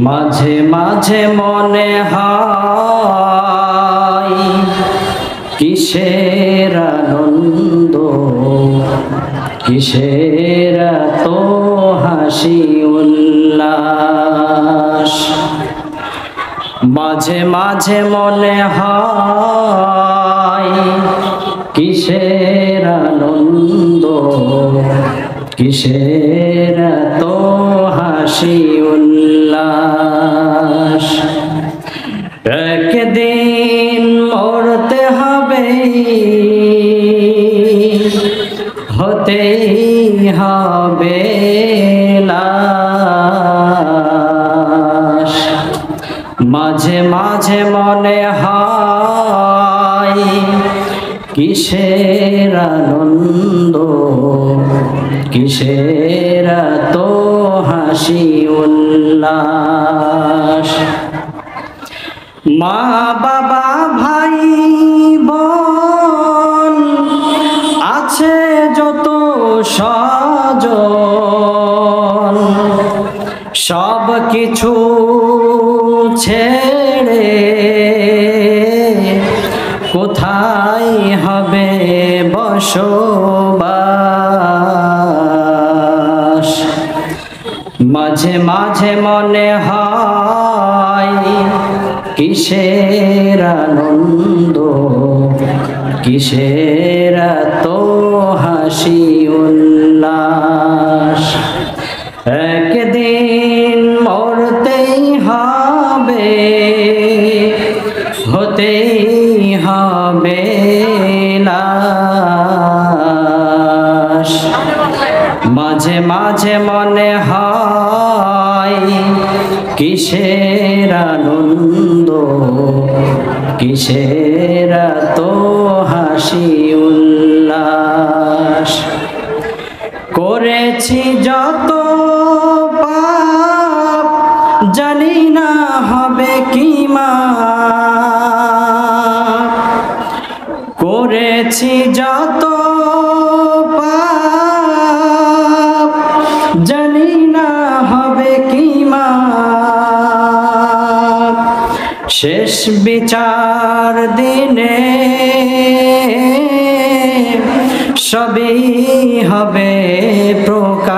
মাঝে মাঝে মনে হয় কিসের আনন্দ, কিসের তো হাসি উল্লাস। মাঝে মাঝে মনে হয় কিসের আনন্দ, কিসের তো হাসি উল্লাস। একদিন মরতে হবে, হতেই হবে লাশ। মাঝে মাঝে মনে হয় কিসের আনন্দ, কিসের তো হাসি উল্লাস। মা বাবা ভাই বোন আছে যত স্বজন, সব কিছু ছেড়ে কোথায় হবে বসবাস। মাঝে মাঝে মনে হয় কিসের আনন্দ, কিসের তো হাসি উল্লাস। একদিন মরতেই হবে, হতেই হবে লাশ। মাঝে মাঝে মনে হয় কিসের আনন্দ, কিসের তো হাসি উল্লাস। করেছি যত পাপ জানি না হবে কি মাপ, করেছি যত পাপ জানি না হবে কি মাপ। শেষ বিচার দিনে সবই হবে প্রকাশ।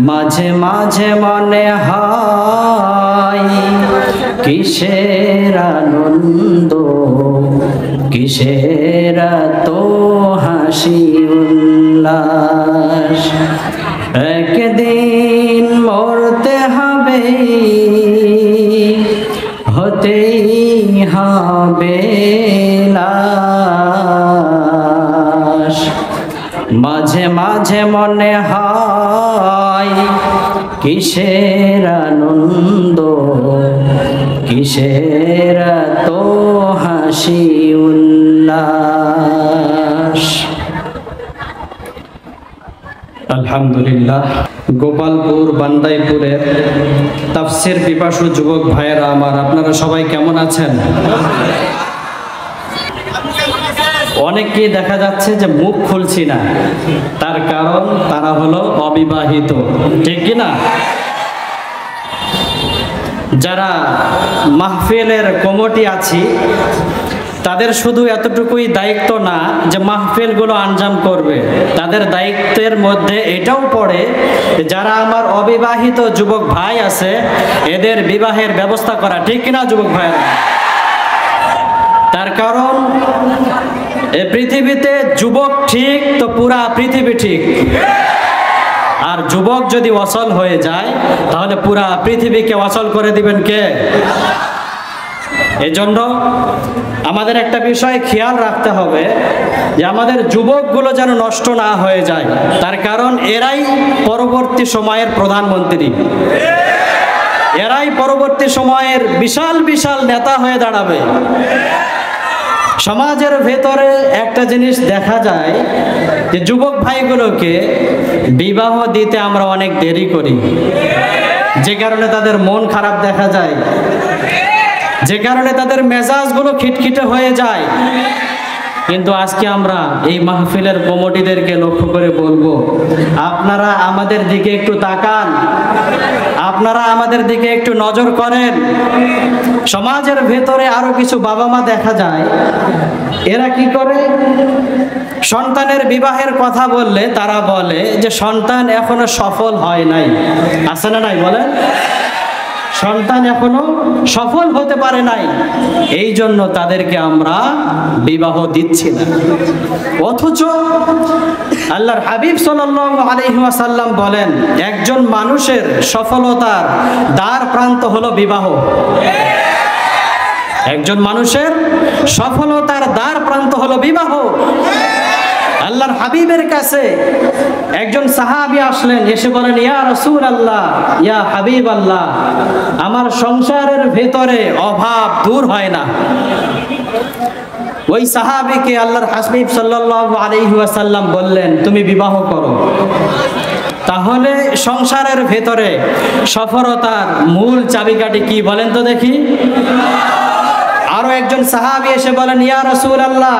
মাঝে মাঝে মনে হয় কিসের আনন্দ, কিসের তো হাসি উল্লাস। একদিন মরতে হবে, হতেই হবে লাশ। মাঝে মাঝে মনে হয় কিসের আনন্দ, কিসের তো হাসি উল্লাস। আলহামদুলিল্লাহ। গোপালপুর বান্দাইপুরের তাফসির পিপাসু যুবক ভাইয়েরা আমার, আপনারা সবাই কেমন আছেন? অনেকেই দেখা যাচ্ছে যে মুখ খুলছি না, তার কারণ তারা হলো অবিবাহিত, ঠিক কিনা? যারা মাহফিলের কমিটি আছি তাদের শুধু এতটুকুই দায়িত্ব না যে মাহফিলগুলো আঞ্জাম করবে, তাদের দায়িত্বের মধ্যে এটাও পড়ে যারা আমার অবিবাহিত যুবক ভাই আছে এদের বিবাহের ব্যবস্থা করা, ঠিক কিনা যুবক ভাইরা? তার কারণ এই পৃথিবীতে যুবক ঠিক তো পুরা পৃথিবী ঠিক, আর যুবক যদি অচল হয়ে যায় তাহলে পুরা পৃথিবীকে অচল করে দিবেন কে? এজন্য আমাদের একটা বিষয় খেয়াল রাখতে হবে যে আমাদের যুবকগুলো যেন নষ্ট না হয়ে যায়, তার কারণ এরাই পরবর্তী সময়ের প্রধানমন্ত্রী, এরাই পরবর্তী সময়ের বিশাল বিশাল নেতা হয়ে দাঁড়াবে। সমাজের ভেতরে একটা জিনিস দেখা যায় যে যুবক ভাইগুলোকে বিবাহ দিতে আমরা অনেক দেরি করি, যে কারণে তাদের মন খারাপ দেখা যায়, যে কারণে তাদের মেজাজগুলো খিটখিটে হয়ে যায়। কিন্তু আজকে আমরা এই মাহফিলের কমিটিদেরকে লক্ষ্য করে বলবো, আপনারা আমাদের দিকে একটু তাকান, আপনারা আমাদের দিকে একটু নজর করেন। সমাজের ভেতরে আরো কিছু বাবা মা দেখা যায়, এরা কি করে, সন্তানের বিবাহের কথা বললে তারা বলে যে সন্তান এখনো সফল হয় নাই। আছে না নাই বলেন? সন্তান এখনো সফল হতে পারে নাই, এই জন্য তাদেরকে আমরা বিবাহ দিচ্ছি না। অথচ আল্লাহর হাবিব সাল্লাল্লাহু আলাইহি ওয়াসাল্লাম বলেন, একজন মানুষের সফলতার দ্বার প্রান্ত হলো বিবাহ। একজন মানুষের সফলতার দ্বার প্রান্ত হলো বিবাহ। আল্লাহর হাবিবের কাছে একজন সাহাবী আসলেন, এসে বলেন, ইয়া রাসূলুল্লাহ, ইয়া হাবিব আল্লাহ, আমার সংসারের ভেতরে অভাব দূর হয় না। ওই সাহাবীকে আল্লাহর হাবিব সাল্লাল্লাহু আলাইহি ওয়াসাল্লাম বললেন, তুমি বিবাহ করো। তাহলে সংসারের ভেতরে সফলতার মূল চাবিকাঠি কি বলেন তো দেখি? আরো একজন সাহাবী এসে বলেন, ইয়া রাসূলুল্লাহ,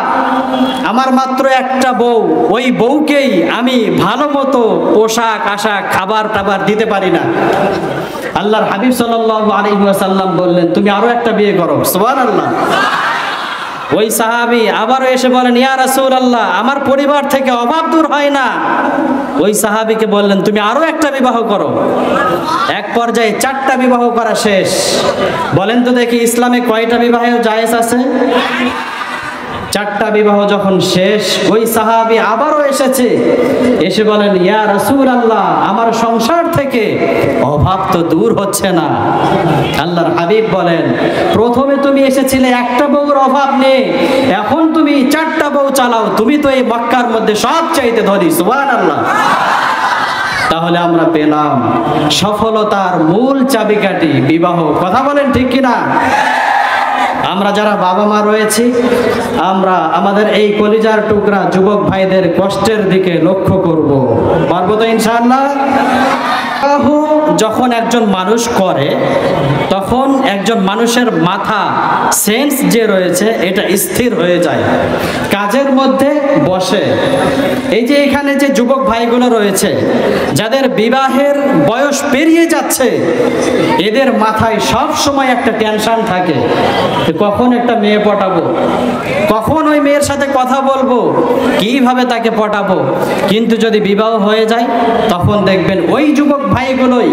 আমার মাত্র একটা বউ, ওই বউকেই আমি ভালো মতো পোশাক আশাক খাবার টাবার দিতে পারি না। আল্লাহর হাবিব সাল্লাল্লাহু আলাইহি ওয়াসাল্লাম বললেন, তুমি আরো একটা বিয়ে করো। সুবহানাল্লাহ। ওই সাহাবী আবারও এসে বলেন, ইয়া রাসূলুল্লাহ, আমার পরিবার থেকে অভাব দূর হয় না। ওই সাহাবীকে বললেন, তুমি আরো একটা বিবাহ করো। এক পর্যায়ে 4টা বিবাহ করা শেষ। বলেন তো দেখি, ইসলামে কয়টা বিবাহের জায়েজ আছে? 4টা বিবাহ যখন শেষ, ওই সাহাবী আবারও এসেছে, এসে বলেন, ইয়া রাসূলুল্লাহ, আমার সংসার থেকে অভাব তো দূর হচ্ছে না। আল্লাহর হাবিব বলেন, প্রথমে তুমি এসেছিলে একটা বউর অভাব নেই, এখন তুমি 4টা বউ চালাও, তুমি তো এই মক্কার মধ্যে সবচাইতে ধনী। সুবহানাল্লাহ। তাহলে আমরা পেলাম সফলতার মূল চাবিকাঠি বিবাহ। কথা বলেন ঠিক কিনা? আমরা যারা বাবা মা রয়েছি, আমরা আমাদের এই কলিজার টুকরা যুবক ভাইদের কষ্টের দিকে লক্ষ্য করব। পারবো তো ইনশাআল্লাহ? যখন একজন মানুষ করে, তখন একজন মানুষের মাথা সেন্স যে রয়েছে এটা স্থির হয়ে যায়, কাজের মধ্যে বসে। এই যে এখানে যে যুবক ভাইগুলো রয়েছে, যাদের বিবাহের বয়স পেরিয়ে যাচ্ছে, এদের মাথায় সব সময় একটা টেনশন থাকে, কখন একটা মেয়ে পটাবো, কখন ওই মেয়ের সাথে কথা বলবো, কিভাবে তাকে পটাবো। কিন্তু যদি বিবাহ হয়ে যায়, তখন দেখবেন ওই যুবক ভাইগুলোই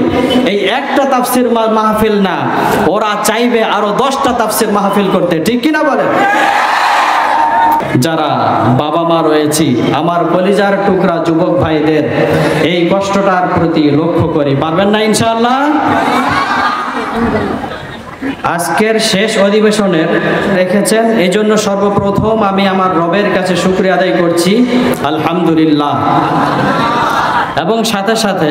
এই একটা তাফসীর মাহফিল না, ওরা চাইবে আরো 10টা তাফসীর মাহফিল করতে। ঠিক কিনা বলেন? যারা বাবা মা রয়েছি, আমার কলিজার টুকরা যুবক ভাইদের এই কষ্টটার প্রতি লক্ষ্য করি। পারবেন না ইনশাআল্লাহ? আজকের শেষ অধিবেশনের রেখেছেন, এই জন্য সর্বপ্রথম আমি আমার রবের কাছে শুকরিয়া আদায় করছি, আলহামদুলিল্লাহ। এবং সাথে সাথে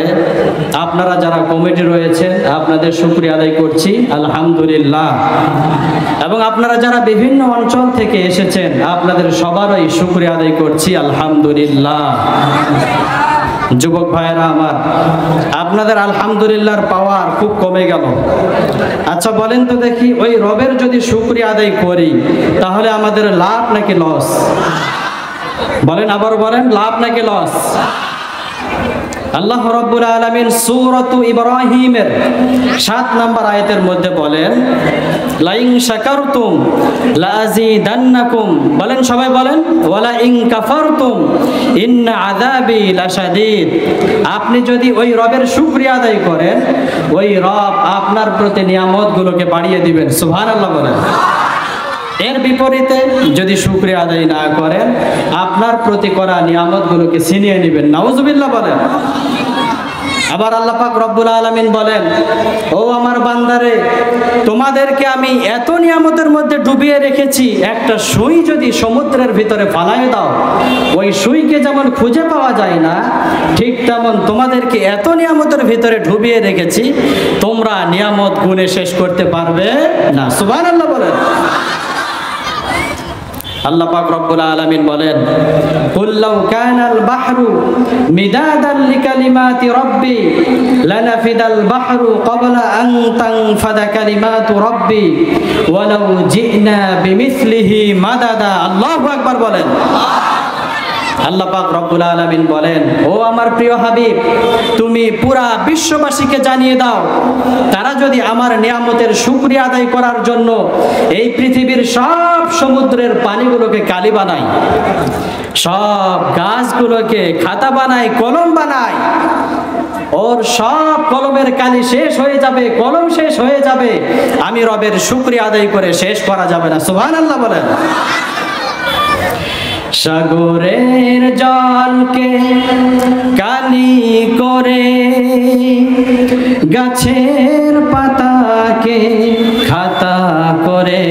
আপনারা যারা কমিটি রয়েছেন, আপনাদের শুকরিয়া আদায় করছি, আলহামদুলিল্লাহ। এবং আপনারা যারা বিভিন্ন অঞ্চল থেকে এসেছেন, আপনাদের সবারই শুকরিয়া আদায় করছি, আলহামদুলিল্লাহ। যুবক ভাইয়েরা আমার, আপনাদের আলহামদুলিল্লাহর পাওয়ার খুব কমে গেল। আচ্ছা বলেন তো দেখি, ওই রবের যদি শুকরিয়া আদায় করি, তাহলে আমাদের লাভ নাকি লস? বলেন, আবার বলেন, লাভ নাকি লস? আল্লাহ রাব্বুল আলামিন সূরাতু ইব্রাহিমের 7 নম্বর আয়াতের মধ্যে বলেন, লাইন শাকারতুম লাযিদান্নাকুম। বলেন, সবাই বলেন, ওয়ালা ইন কাফারতুম ইন্না আযাবি লাশাদীদ। আপনি যদি ওই রবের শুকরিয়া আদায় করেন, ওই রব আপনার প্রতি নিয়ামতগুলোকে বাড়িয়ে দিবেন। সুবহানাল্লাহ বলেন। এর বিপরীতে যদি শুকরিয়া আদায় না করেন, আপনার প্রতি করা নিয়ামতগুলোকে ছিনিয়ে নেবেন। নাউজুবিল্লাহ বলেন। আবার আল্লাহ পাক রব্বুল আলামিন বলেন, ও আমার বান্দারে, তোমাদেরকে আমি এত নিয়ামতের মধ্যে ডুবিয়ে রেখেছি, একটা সুই যদি সমুদ্রের ভিতরে ফালায় দাও, ওই সুইকে যেমন খুঁজে পাওয়া যায় না, ঠিক তেমন তোমাদেরকে এত নিয়ামতের ভিতরে ডুবিয়ে রেখেছি, তোমরা নিয়ামত গুণে শেষ করতে পারবে না। সুবহানাল্লাহ বলেন। আল্লাহ পাক রব্বুল আলামিন বলেন, কুল লাউ কানাল বাহরু মিদাদান লিকালিমাতি রাব্বি লানাফিদাল বাহরু ক্বাবলা আন তানফাদা কালিমাতু রাব্বি ওয়ালাউ জিনা বিমিসলিহি মাদাদা। আল্লাহু আকবার বলেন। আল্লাহ পাক রব্বুল আলামিন বলেন, ও আমার প্রিয় হাবিব, তুমি পুরা বিশ্ববাসীকে জানিয়ে দাও, তারা যদি আমার নিয়ামতের শুকরিয়া আদায় করার জন্য এই পৃথিবীর সব সমুদ্রের পানিগুলোকে কালি বানায়, সব গাছগুলোকে খাতা বানায়, কলম বানায়, ওর সব কলমের কালি শেষ হয়ে যাবে, কলম শেষ হয়ে যাবে, আমি রবের শুকরিয়া আদায় করে শেষ করা যাবে না। সুবহানাল্লাহ বলেন। সাগরের জলকে কালি করে, গাছের পাতাকে খাতা করে,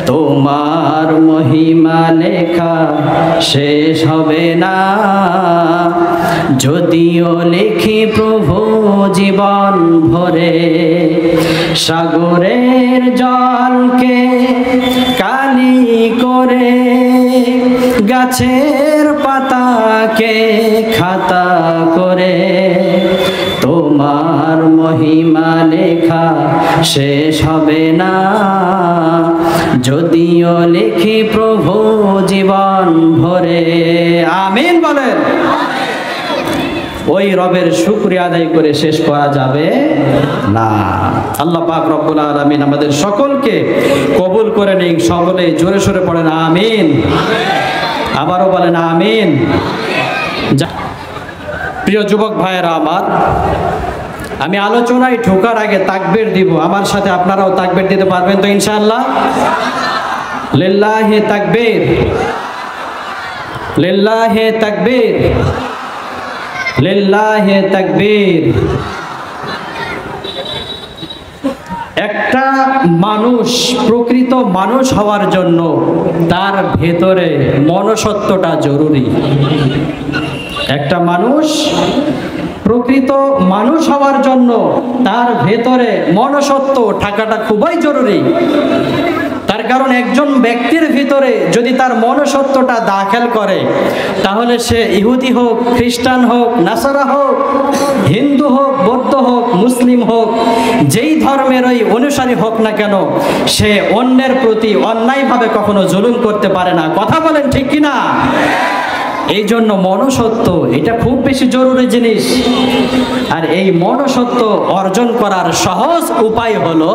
তোমার মহিমা লেখা শেষ হবে না, যদিও লিখি প্রভু জীবন ভরে। সাগরের জলকে কালি করে, গাছের পাতাকে খাতা করে, তোমার মহিমা লেখা শেষ হবে না, যদিও লিখি প্রভু জীবন ভরে। আমিন বলেন। ওই রবের শুকরিয়া আদায় করে শেষ করা যাবে না। আল্লাহ পাক রব্বুল আলামিন আমাদের সকলকে কবুল করে নিন। সকলে জোরে সোরে পড়েন আমিন। আবারও বলেন আমিন। প্রিয় যুবক ভাইয়েরা আমার, আমি আলোচনায় ঢোকার আগে তাকবীর দিব। আমার সাথে আপনারাও তাকবীর দিতে পারবেন তো ইনশাআল্লাহ? লিল্লাহি তাকবীর, লিল্লাহি তাকবীর, লিল্লাহি তাকবীর। একটা মানুষ প্রকৃত মানুষ হওয়ার জন্য তার ভেতরে মনুষ্যত্বটা জরুরি। একটা মানুষ প্রকৃত মানুষ হওয়ার জন্য তার ভেতরে মনুষ্যত্ব থাকাটা খুবই জরুরি। তার কারণ একজন ব্যক্তির ভিতরে যদি তার মনুষ্যত্বটা দাখিল করে, তাহলে সে ইহুদি হোক, খ্রিস্টান হোক, নাসারা হোক, হিন্দু হোক, বৌদ্ধ হোক, মুসলিম হোক, যেই ধর্মেরই অনুসারী হোক না কেন, সে অন্যের প্রতি অন্যায়ভাবে কখনো জুলুম করতে পারে না। কথা বলেন ঠিক কিনা? এই জন্য মনুষ্যত্ব এটা খুব বেশি জরুরি জিনিস। আর এই মনুষ্যত্ব অর্জন করার সহজ উপায় হলো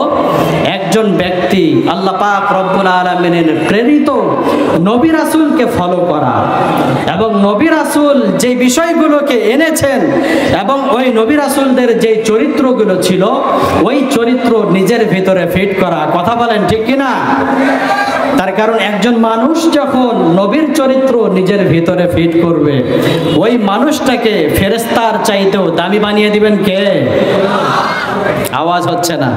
একজন ব্যক্তি আল্লাহ পাক রব্বুল আলামিনের প্রেরিত নবী রাসূলকে ফলো করা, এবং নবী রাসূল যে বিষয়গুলোকে এনেছেন এবং ওই নবী রাসূলদের যে চরিত্রগুলো ছিল, ওই চরিত্র নিজের ভিতরে ফিট করা। কথা বলেন ঠিক কিনা? তার কারণ একজন মানুষ যখন নবীর চরিত্র নিজের ভিতরে ফিট করবে, ওই মানুষটাকে ফেরেশতার চাইতেও দামি বানিয়ে দিবেন কে? আওয়াজ হচ্ছে না।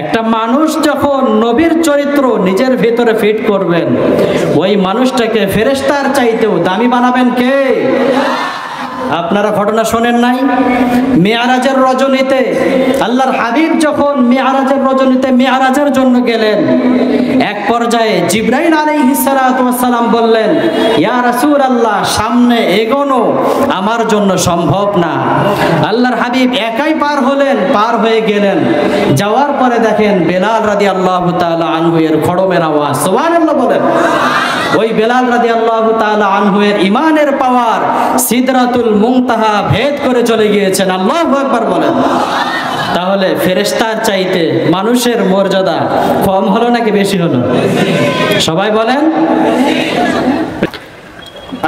একটা মানুষ যখন নবীর চরিত্র নিজের ভিতরে ফিট করবেন, ওই মানুষটাকে ফেরেশতার চাইতেও দামি বানাবেন কে? আপনারা ঘটনা শোনেন নাই? মেয়ারাজের রজনীতে আল্লাহর হাবিব যখন মেয়ারাজের রজনীতে মেয়ারাজের জন্য গেলেন, এক পর্যায়ে জিবরাইল আলাইহিস সালাতু ওয়াস সালাম বললেন, ইয়া রাসূলুল্লাহ, সামনে এগোনো আমার জন্য সম্ভব না। আল্লাহর হাবিব একাই পার হলেন, পার হয়ে গেলেন। যাওয়ার পরে দেখেন বেলাল রাদিয়াল্লাহু তাআলা আনহু এর খড়মের আওয়াজ। সুবহানাল্লাহ বলেন। ওই বেলাল রাদিয়াল্লাহু তাআলা আনহু এর ঈমানের পাওয়ার সিদরাতুল মুনতাহা ভেদ করে চলে গিয়েছেন। আল্লাহু আকবার বলেন। তাহলে ফেরেশতার চাইতে মানুষের মর্যাদা কম হলো নাকি বেশি হলো? সবাই বলেন।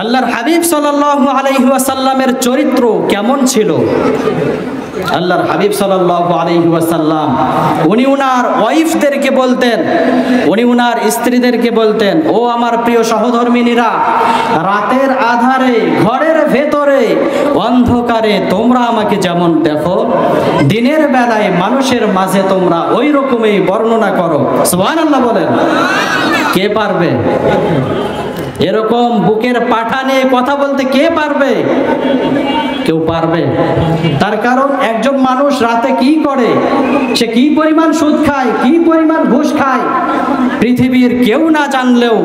আল্লাহর হাবিব সাল্লাল্লাহু আলাইহি ওয়াসাল্লামের চরিত্র কেমন ছিল? আল্লাহর হাবিব সাল্লাল্লাহু আলাইহি ওয়াসাল্লাম উনি উনার ওয়াইফদেরকে বলতেন, উনি উনার স্ত্রীদেরকে বলতেন, ও আমার প্রিয় সহধর্মিনীরা, রাতের আধারে ঘরের ভেতরে অন্ধকারে তোমরা আমাকে যেমন দেখো, দিনের বেলায় মানুষের মাঝে তোমরা ওই রকমই বর্ণনা করো। সুবহানাল্লাহ বলেন। কে পারবে? এরকম বুকের পাঠা নিয়ে কথা বলতে কে পারবে? কেউ পারবে? তার কারণ একজন মানুষ রাতে কি করে, সে কি পরিমাণ সুদ খায়, কি পরিমাণ ঘুষ খায়, পৃথিবীর কেউ না জানলেও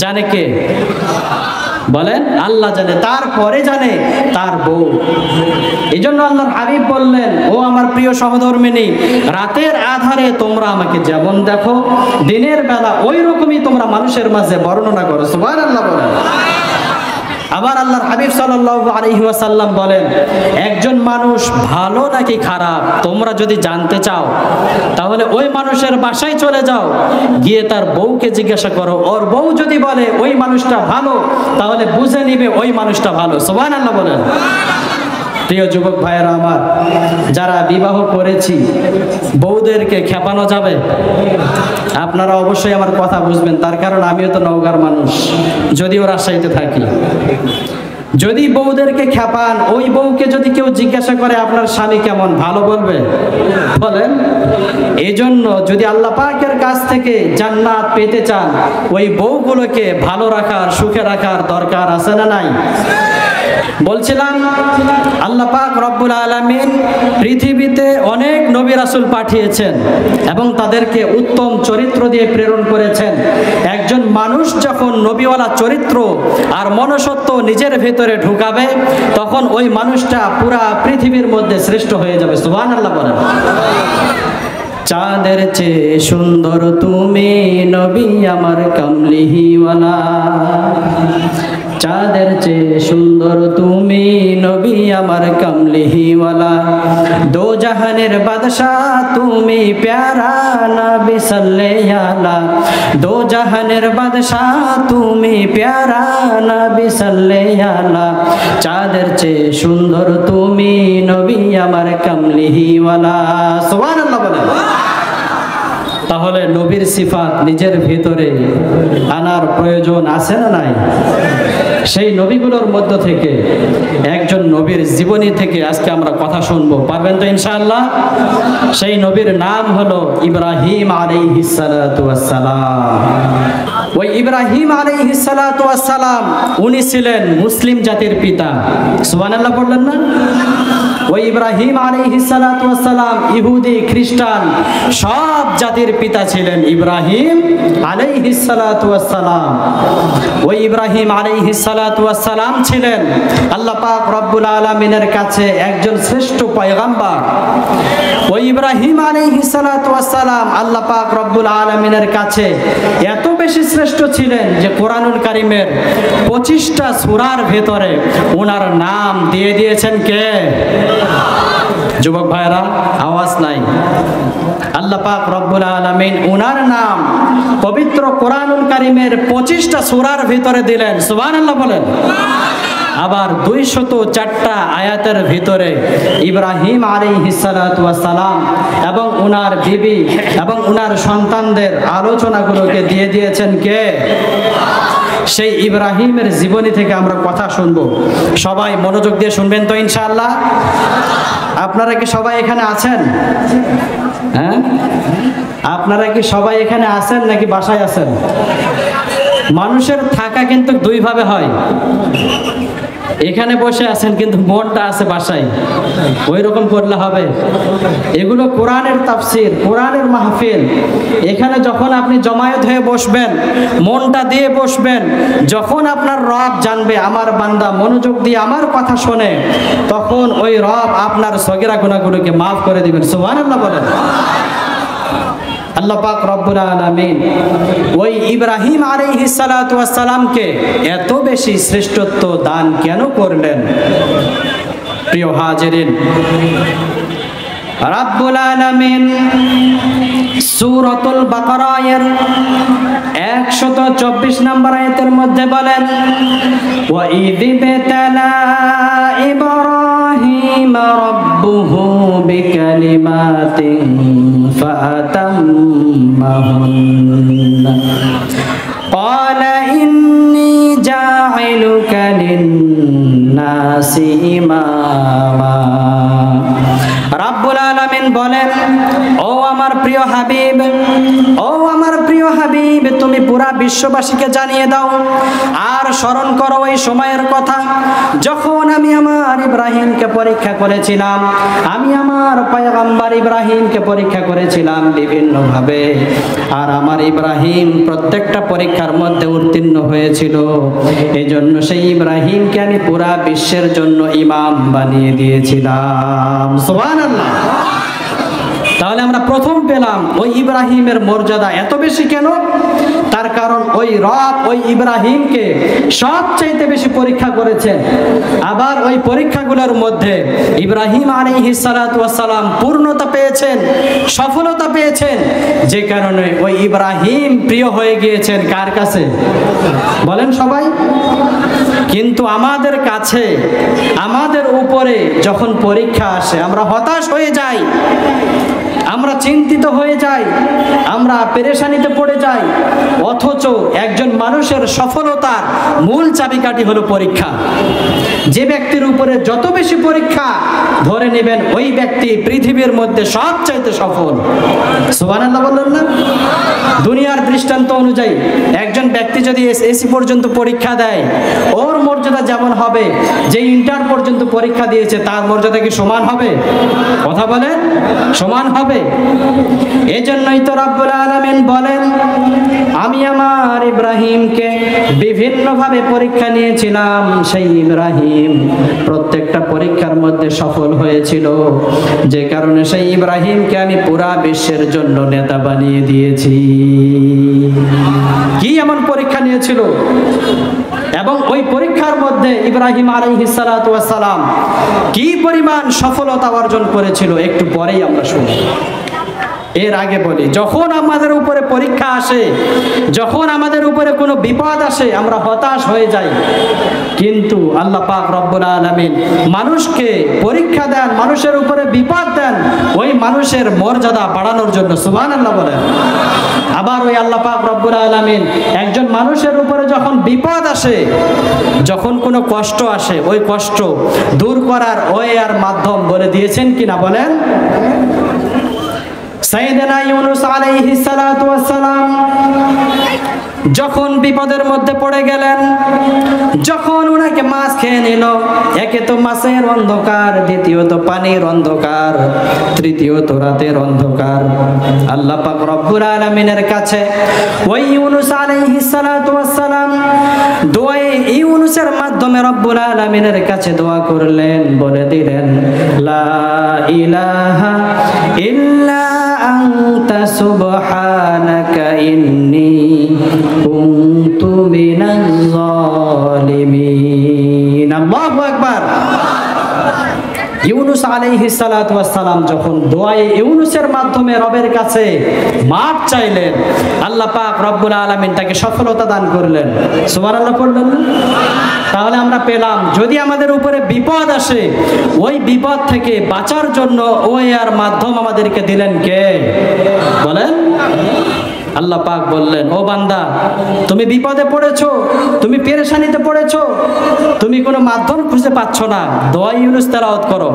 জানে কে? বলেন, আল্লাহ জানে, তারপরে জানে তার বউ। এই জন্য আল্লাহর হাবিব বললেন, ও আমার প্রিয় সহধর্মিনী, রাতের আধারে তোমরা আমাকে যেমন দেখো, দিনের বেলা ওই রকমই তোমরা মানুষের মাঝে বর্ণনা করো। সুবহানাল্লাহ বলেন। আবার আল্লাহর হাবিব সাল্লাল্লাহু আলাইহি ওয়াসাল্লাম বলেন, একজন মানুষ ভালো নাকি খারাপ তোমরা যদি জানতে চাও, তাহলে ওই মানুষের বাসায় চলে যাও, গিয়ে তার বউকে জিজ্ঞাসা করো। ওর বউ যদি বলে ওই মানুষটা ভালো, তাহলে বুঝে নিবে ওই মানুষটা ভালো। সুবহানাল্লাহ বলেন। প্রিয় যুবক ভাইয়েরা আমার, যারা বিবাহ করেছি, বউদেরকে খেপানো যাবে? আপনারা অবশ্যই আমার কথা বুঝবেন, তার কারণ আমিও তো নওগাঁর মানুষ, যদিও রাজশাহীতে থাকি। যদি বউদেরকে খেপান, ওই বউকে যদি কেউ জিজ্ঞাসা করে আপনার স্বামী কেমন, ভালো বলবে? বলেন। এই জন্য যদি আল্লাহ পাকের কাছ থেকে জান্নাত পেতে চান, ওই বউগুলোকে ভালো রাখার, সুখে রাখার দরকার আছে না নাই? বলছিলাম, আল্লাহ পাক রব্বুল আলামিন পৃথিবীতে অনেক নবী রাসূল পাঠিয়েছেন এবং তাদেরকে উত্তম চরিত্র দিয়ে প্রেরণ করেছেন। একজন মানুষ যখন নবীওয়ালা চরিত্র আর মনুষ্যত্ব নিজের ভেতরে ঢুকাবে, তখন ওই মানুষটা পুরা পৃথিবীর মধ্যে শ্রেষ্ঠ হয়ে যাবে। সুবহানাল্লাহ বলেন। চাঁদের চেয়ে সুন্দর তুমি নবী আমার কামলিওয়ালা, চাঁদের চেয়ে সুন্দর তুমি নবী আমার কামলিওয়ালা, দো জাহানের বাদশাহ তুমি প্যারা নবী সাল্লাল্লাহু আলাইহি, দো জাহানের বাদশাহ তুমি প্যারা নবী সাল্লাল্লাহু আলাইহি, চাঁদের চেয়ে সুন্দর তুমি নবী আমার কামলিওয়ালা। সুবহানাল্লাহ বলেন। তাহলে নবীর সিফাত নিজের ভিতরে আনার প্রয়োজন আছে না নাই? সেই নবীগুলোর মধ্য থেকে একজন নবীর জীবনী থেকে আজকে আমরা কথা শুনবো, পারবেন তো ইনশাআল্লাহ? সেই নবীর নাম হলো ইব্রাহিম আলাইহিস সালাতু ওয়াস সালাম। ওই ইব্রাহিম আলাইহিস সালাতু ওয়াস সালাম উনি ছিলেন মুসলিম জাতির পিতা। সুবহানাল্লাহ বললেন না? ওই ইব্রাহিম আলাইহিস সালাতু ওয়াস সালাম ইহুদি খ্রিস্টান সব জাতির পিতা ছিলেন ইব্রাহিম আলাইহিস সালাতু ওয়াস সালাম। ওই ইব্রাহিম আলাইহিস সালাতু ওয়াস সালাম ছিলেন আল্লাহ পাক রব্বুল আলামিনের কাছে একজন শ্রেষ্ঠ পয়গম্বর। ওই ইব্রাহিম আলাইহিস সালাতু ওয়াস সালাম আল্লাহ পাক রব্বুল আলামিনের কাছে এত বেশি শ্রেষ্ঠ ছিলেন যে কোরআনুল কারীমের 25টা সূরার ভেতরে ওনার নাম দিয়ে দিয়েছেন কে? যুবক ভাইরা আওয়াজ নাই। আল্লাহ পাক রব্বুল আলামিন ওনার নাম পবিত্র কোরআনুল কারীমের 25টা সূরার ভিতরে দিলেন। সুবহানাল্লাহ বলেন। আবার 204টা আয়াতের ভিতরে ইব্রাহিম আলাইহিস সালাতু ওয়াস সালাম এবং ওনার বিবি এবং ওনার সন্তানদের আলোচনাগুলোকে দিয়ে দিয়েছেন কে? সেই ইব্রাহিমের জীবনী থেকে আমরা কথা শুনবো। সবাই মনোযোগ দিয়ে শুনবেন তো ইনশাআল্লাহ? আপনারা কি সবাই এখানে আছেন? হ্যাঁ, আপনারা কি সবাই এখানে আছেন নাকি বাসায় আছেন? মানুষের থাকা কিন্তু দুই ভাবে হয়। এখানে বসে আছেন কিন্তু মনটা আছে বাসায়, ওই রকম করলে হবে? এগুলো কোরআনের তাফসীর, কোরআনের মাহফিল। এখানে যখন আপনি জমায়েত হয়ে বসবেন, মনটা দিয়ে বসবেন, যখন আপনার রব জানবে আমার বান্দা মনোযোগ দিয়ে আমার কথা শোনে, তখন ওই রব আপনার সগীরা গুনাহগুলোকে মাফ করে দিবেন। সুবহানাল্লাহ বলেন। আল্লাহ পাক রব্বুল আলামিন ওই ইব্রাহিম আলাইহিস সালাতু ওয়াস সালামকে এত বেশি শ্রেষ্ঠত্ব দান কেন করলেন? প্রিয় হাজিরিন, রব্বুল আলামিন সূরাতুল বাকারা এর 124 নম্বর আয়াতের মধ্যে বলেন, ওয়া ইযিবতালা ইব্রাহিম রাব্বুহু বিকালিমাতিন ফাআতাম্মাহুন্না ক্বালা ইন্নী জা'iলুকা লিন-নাসি ইমামা। রব্বুল আলামিন বলেন, ও আমার প্রিয় হাবিব, ও আমার প্রিয় হাবিব, তুমি পুরা বিশ্ববাসীকে জানিয়ে দাও স্মরণ করো ওই সময়ের কথা যখন আমি আমার ইব্রাহিমকে পরীক্ষা করেছিলাম, আমি আমার পয়গম্বর ইব্রাহিমকে পরীক্ষা করেছিলাম বিভিন্নভাবে, আর আমার ইব্রাহিম প্রত্যেকটা পরীক্ষার মধ্যে উত্তীর্ণ হয়েছিল। এজন্য সেই ইব্রাহিমকে আমি পুরা বিশ্বের জন্য ইমাম বানিয়ে দিয়েছিলাম। সুবহানাল্লাহ। তাহলে আমরা প্রথম পেলাম ওই ইব্রাহিমের মর্যাদা এত বেশি কেন? তার কারণ ওই রব ওই ইব্রাহিমকে সবচাইতে বেশি পরীক্ষা করেছেন। আবার ওই পরীক্ষাগুলোর মধ্যে ইব্রাহিম আলাইহিস সালাতু ওয়াস সালাম পূর্ণতা পেয়েছেন, সফলতা পেয়েছেন, যে কারণে ওই ইব্রাহিম প্রিয় হয়ে গিয়েছেন কার কাছে বলেন সবাই? কিন্তু আমাদের কাছে, আমাদের উপরে যখন পরীক্ষা আসে আমরা হতাশ হয়ে যাই, আমরা চিন্তিত হয়ে যাই, আমরা পেরেশানিতে পড়ে যাই। অথচ একজন মানুষের সফলতার মূল চাবিকাঠি হলো পরীক্ষা। যে ব্যক্তির উপরে যত বেশি পরীক্ষা, ধরে নেবেন ওই ব্যক্তি পৃথিবীর মধ্যে সবচাইতে সফল। সুবহানাল্লাহ বললেন না? দুনিয়ার দৃষ্টান্ত অনুযায়ী একজন ব্যক্তি যদি এসএসসি পর্যন্ত পরীক্ষা দেয়, ওর মর্যাদা যেমন হবে, যে ইন্টার পর্যন্ত পরীক্ষা দিয়েছে তার মর্যাদা কি সমান হবে? কথা বলেন, সমান হবে? এজন্যই তো রব্বুল আলামিন বলেন, আমি আমার ইব্রাহিমকে বিভিন্নভাবে পরীক্ষা নিয়েছিলাম, সেই ইব্রাহিম প্রত্যেকটা পরীক্ষার মধ্যে সফল হয়েছিল, যে কারণে সেই ইব্রাহিমকে আমি পুরা বিশ্বের জন্য নেতা বানিয়ে দিয়েছি। কি এমন পরীক্ষা নিয়েছিল? এবং ওই পরীক্ষার মধ্যে ইব্রাহিম আলাইহিস সালাতু ওয়াস সালাম কি পরিমাণ সফলতা অর্জন করেছিল একটু পরেই আমরা শুনি। এর আগে বলি, যখন আমাদের উপরে পরীক্ষা আসে, যখন আমাদের উপরে কোনো বিপদ আসে, আমরা হতাশ হয়ে যাই। কিন্তু আল্লাহ পাক রব্বুল আলামিন মানুষকে পরীক্ষা দেন, মানুষের উপরে বিপদ দেন ওই মানুষের মর্যাদা বাড়ানোর জন্য। সুবহানাল্লাহ বলেন। আবার ওই আল্লাহ পাক রব্বুল আলামিন একজন মানুষের উপরে যখন বিপদ আসে, যখন কোনো কষ্ট আসে, ওই কষ্ট দূর করার ওই আর মাধ্যম বলে দিয়েছেন কিনা বলেন? সাইয়েদনা ইউনূস আলাইহিস সালাতু ওয়াস সালাম যখন বিপদের মধ্যে পড়ে গেলেন, যখন ওনাকে মাছ খেয়ে নিল, একে তো মাছের অন্ধকার, দ্বিতীয়ত পানির অন্ধকার, তৃতীয়ত রাতের অন্ধকার, আল্লাহ পাক রব্বুল আলামিনের কাছে ওই ইউনূস আলাইহিস সালাতু ওয়াস সালাম দোয়ায়ে ইউনূসের মাধ্যমে রব্বুল আলামিনের কাছে দোয়া করলেন, বলে দিলেন, লা ইলাহা ইল্লা আনতা সুবহানাকা ইন্নী কুনতু মিনাজ জালিমিন। আল্লাহু আকবার। ইউনূস আলাইহিস সালাতু ওয়াস সালাম যখন দোয়ায়ে ইউনূসের মাধ্যমে রবের কাছে মাপ চাইলেন, আল্লাহ পাক রব্বুল আলামিন তাকে সফলতা দান করলেন। সুবহানাল্লাহ পড়লেন। তাহলে আমরা পেলাম, যদি আমাদের উপরে বিপদ আসে, ওই বিপদ থেকে বাঁচার জন্য ওই আর মাধ্যম আমাদেরকে দিলেন কে বলেন? আল্লাহ পাক বললেন, ও বান্দা, তুমি বিপদে পড়েছো, তুমি পেরেশানিতে পড়েছো, তুমি কোনো মাধ্যম খুঁজে পাচ্ছ না, দোয়া ইউনূস তেলাওয়াত করো,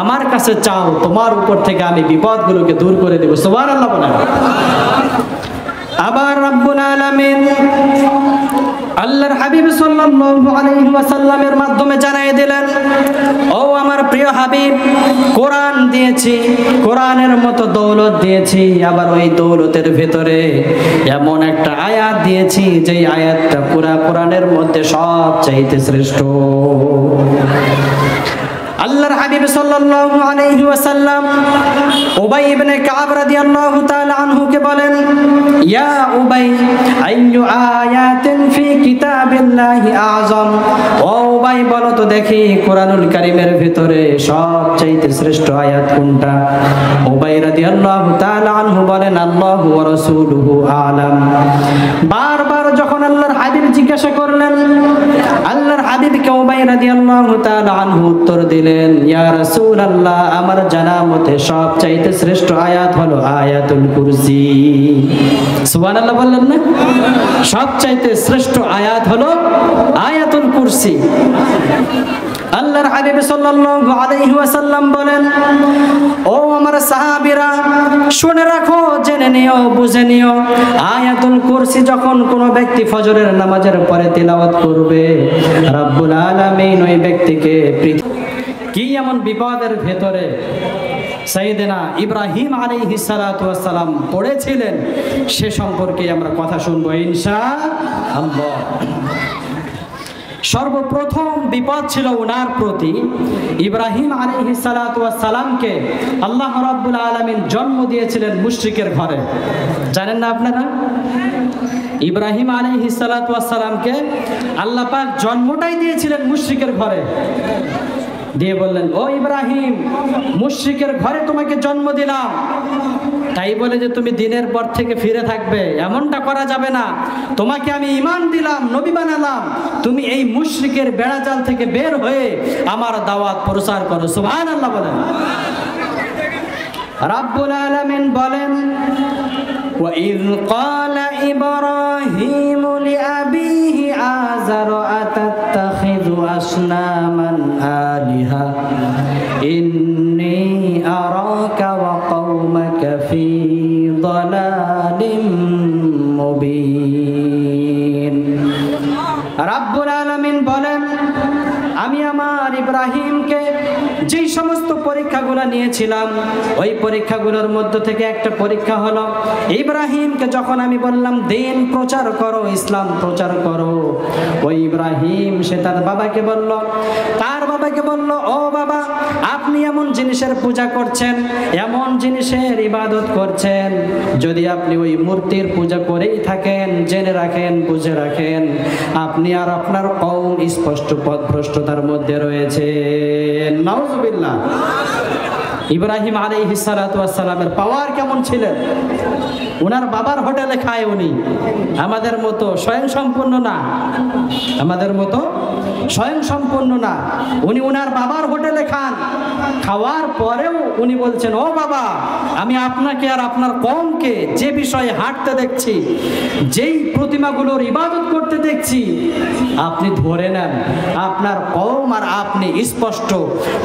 আমার কাছে চাও, তোমার উপর থেকে আমি বিপদগুলোকে দূর করে দেব। সুবহানাল্লাহ বলেন। আবার রব্বুল আলামিন আল্লাহর হাবিব সাল্লাল্লাহু আলাইহি ওয়াসাল্লামের মাধ্যমে জানিয়ে দিলেন, ও আমার প্রিয় হাবিব, কোরআন দিয়েছি, কোরআনের মতো দৌলত দিয়েছি, আবার ওই দৌলতের ভেতরে এমন একটা আয়াত দিয়েছি, যেই আয়াতটা পুরা কোরআনের মধ্যে সবচাইতে শ্রেষ্ঠ। আল্লাহর হাবিব সাল্লাল্লাহু আলাইহি ওয়াসাল্লাম উবাই ইবনে কাব রাদিয়াল্লাহু তাআলা আনহুকে বলেন, ইয়া উবাই, আইয়ু আয়াতিন ফি কিতাবিল্লাহি আযম। ও উবাই, বলো তো দেখি কোরআনুল কারীমের ভিতরে সবচাইতে শ্রেষ্ঠ আয়াত কোনটা? উবাই রাদিয়াল্লাহু তাআলা আনহু বলেন, আল্লাহু ওয়া রাসূলুহু আ'লাম। বারবার যখন আল্লাহর হাবিব জিজ্ঞাসা করলেন, আল্লাহর হাবিবকে উবাই রাদিয়াল্লাহু তাআলা আনহু উত্তর দিলেন, ইয়া রাসূলুল্লাহ, আমার জানা মতে সবচাইতে শ্রেষ্ঠ আয়াত হলো আয়াতুল কুরসি। সুবহানাল্লাহ বললেন না? সবচাইতে শ্রেষ্ঠ আয়াত হলো আয়াতুল কুরসি। আল্লাহর হাবিব সাল্লাল্লাহু আলাইহি ওয়াসাল্লাম বলেন, ও আমার সাহাবীরা, শুনে রাখো, জেনে নিও, বুঝে নিও, আয়াতুল কুরসি যখন কোনো ব্যক্তি ফজরের নামাজের পরে তিলাওয়াত করবে, রব্বুল আলামিন ওই ব্যক্তিকে কি এমন বিপদের ভেতরে সাইয়েদনা ইব্রাহিম আলাইহিস সালাতু ওয়াস সালাম পড়েছিলেন সে সম্পর্কে আমরা কথা শুনবো ইনশাআল্লাহ। সর্বপ্রথম বিপদ ছিল ওনার প্রতি। ইব্রাহিম আলাইহিস সালাতু ওয়াস সালামকে আল্লাহ রাব্বুল আলামিন জন্ম দিয়েছিলেন মুশরিকের ঘরে। জানেন না আপনারা? ইব্রাহিম আলাইহিস সালাতু ওয়াস সালামকে আল্লাহ পাক জন্মটাই দিয়েছিলেন মুশরিকের ঘরে। দিয়ে বললেন, ও ইব্রাহিম, মুশরিকের ঘরে তোমাকে জন্ম দিলাম, তাই বলে যে তুমি দিনের পর থেকে ফিরে থাকবে এমনটা করা যাবে না। তোমাকে আমি ঈমান দিলাম, নবী বানালাম, তুমি এই মুশরিকের বেড়াজাল থেকে বের হয়ে আমার দাওয়াত প্রচার করো। সুবহানাল্লাহ বলেন। রাব্বুল আলামিন বলেন, وَإِذْ قَالَ إِبْرَاهِيمُ لِأَبِيهِ آزَرَ أَتَتَّخِذُ أَصْنَامًا آلِهَةً إِنِّي أَرَاكَ وَقَوْمَكَ فِي ضَلَالٍ مُبِينٍ। রাব্বুল আলামিন বলেন, আমি আমার ইব্রাহিমকে যেই সমস্ত পরীক্ষাগুলো নিয়েছিলাম ওই পরীক্ষাগুলোর মধ্য থেকে একটা পরীক্ষা হলো, ইব্রাহিমকে যখন আমি বললাম দিন প্রচার করো, ইসলাম প্রচার করো, ওই ইব্রাহিম সে তার বাবাকে বলল, ও বাবা, আপনি এমন জিনিসের পূজা করছেন, এমন জিনিসের ইবাদত করছেন, যদি আপনি ওই মূর্তির পূজা করেই থাকেন, জেনে রাখেন, বুঝে রাখেন, আপনি আর আপনার কওম স্পষ্ট পথভ্রষ্টতার মধ্যে রয়েছে। নাউজুবিল্লাহ। ইব্রাহিম আলাইহিস সালাতু ওয়াস সালামের পাওয়ার কেমন ছিলেন? ওনার বাবার হোটেলে খায় উনি, আমাদের মতো স্বয়ং সম্পূর্ণ না, আমাদের মতো স্বয়ং সম্পূর্ণ না। উনি ওনার বাবার হোটেলে খান, খাওয়ার পরেও উনি বলছেন, ও বাবা, আমি আপনাকে আর আপনার কওমকে যে বিষয়ে হাঁটতে দেখছি, যেই প্রতিমাগুলোর ইবাদত করতে দেখছি, আপনি ধরে নেন আপনার কওম আর আপনি স্পষ্ট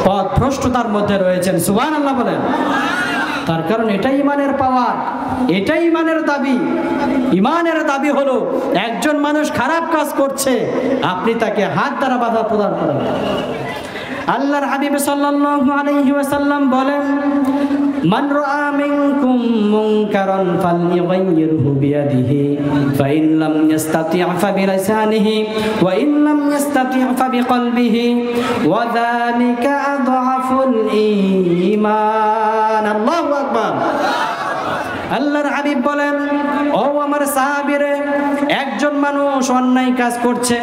পথভ্রষ্টতার মধ্যে রয়েছেন। সুবহানাল্লাহ বলেন। তার কারণ এটাই ইমানের পাওয়ার, এটাই ইমানের দাবি। ইমানের দাবি হলো একজন মানুষ খারাপ কাজ করছে, আপনি তাকে হাত দ্বারা বাধা প্রদান করেন। আল্লাহর হাবিব সাল্লাল্লাহু আলাইহি ওয়াসাল্লাম বলেন, মান রাআ মিনকুম মুনকারান ফালইউগাইয়িরহু বিয়াদিহি ফাইন লাম ইস্তাতি' ফাবিলিসানিহি ওয়া ইন লাম ইস্তাতি' ফাবিকলবিহি ওয়া যালিকা আযআফুল ঈমান। আল্লাহু আকবার। আল্লাহর হাবিব বলেন, ও আমার সাহাবীরে, একজন মানুষ অন্যায় কাজ করছে,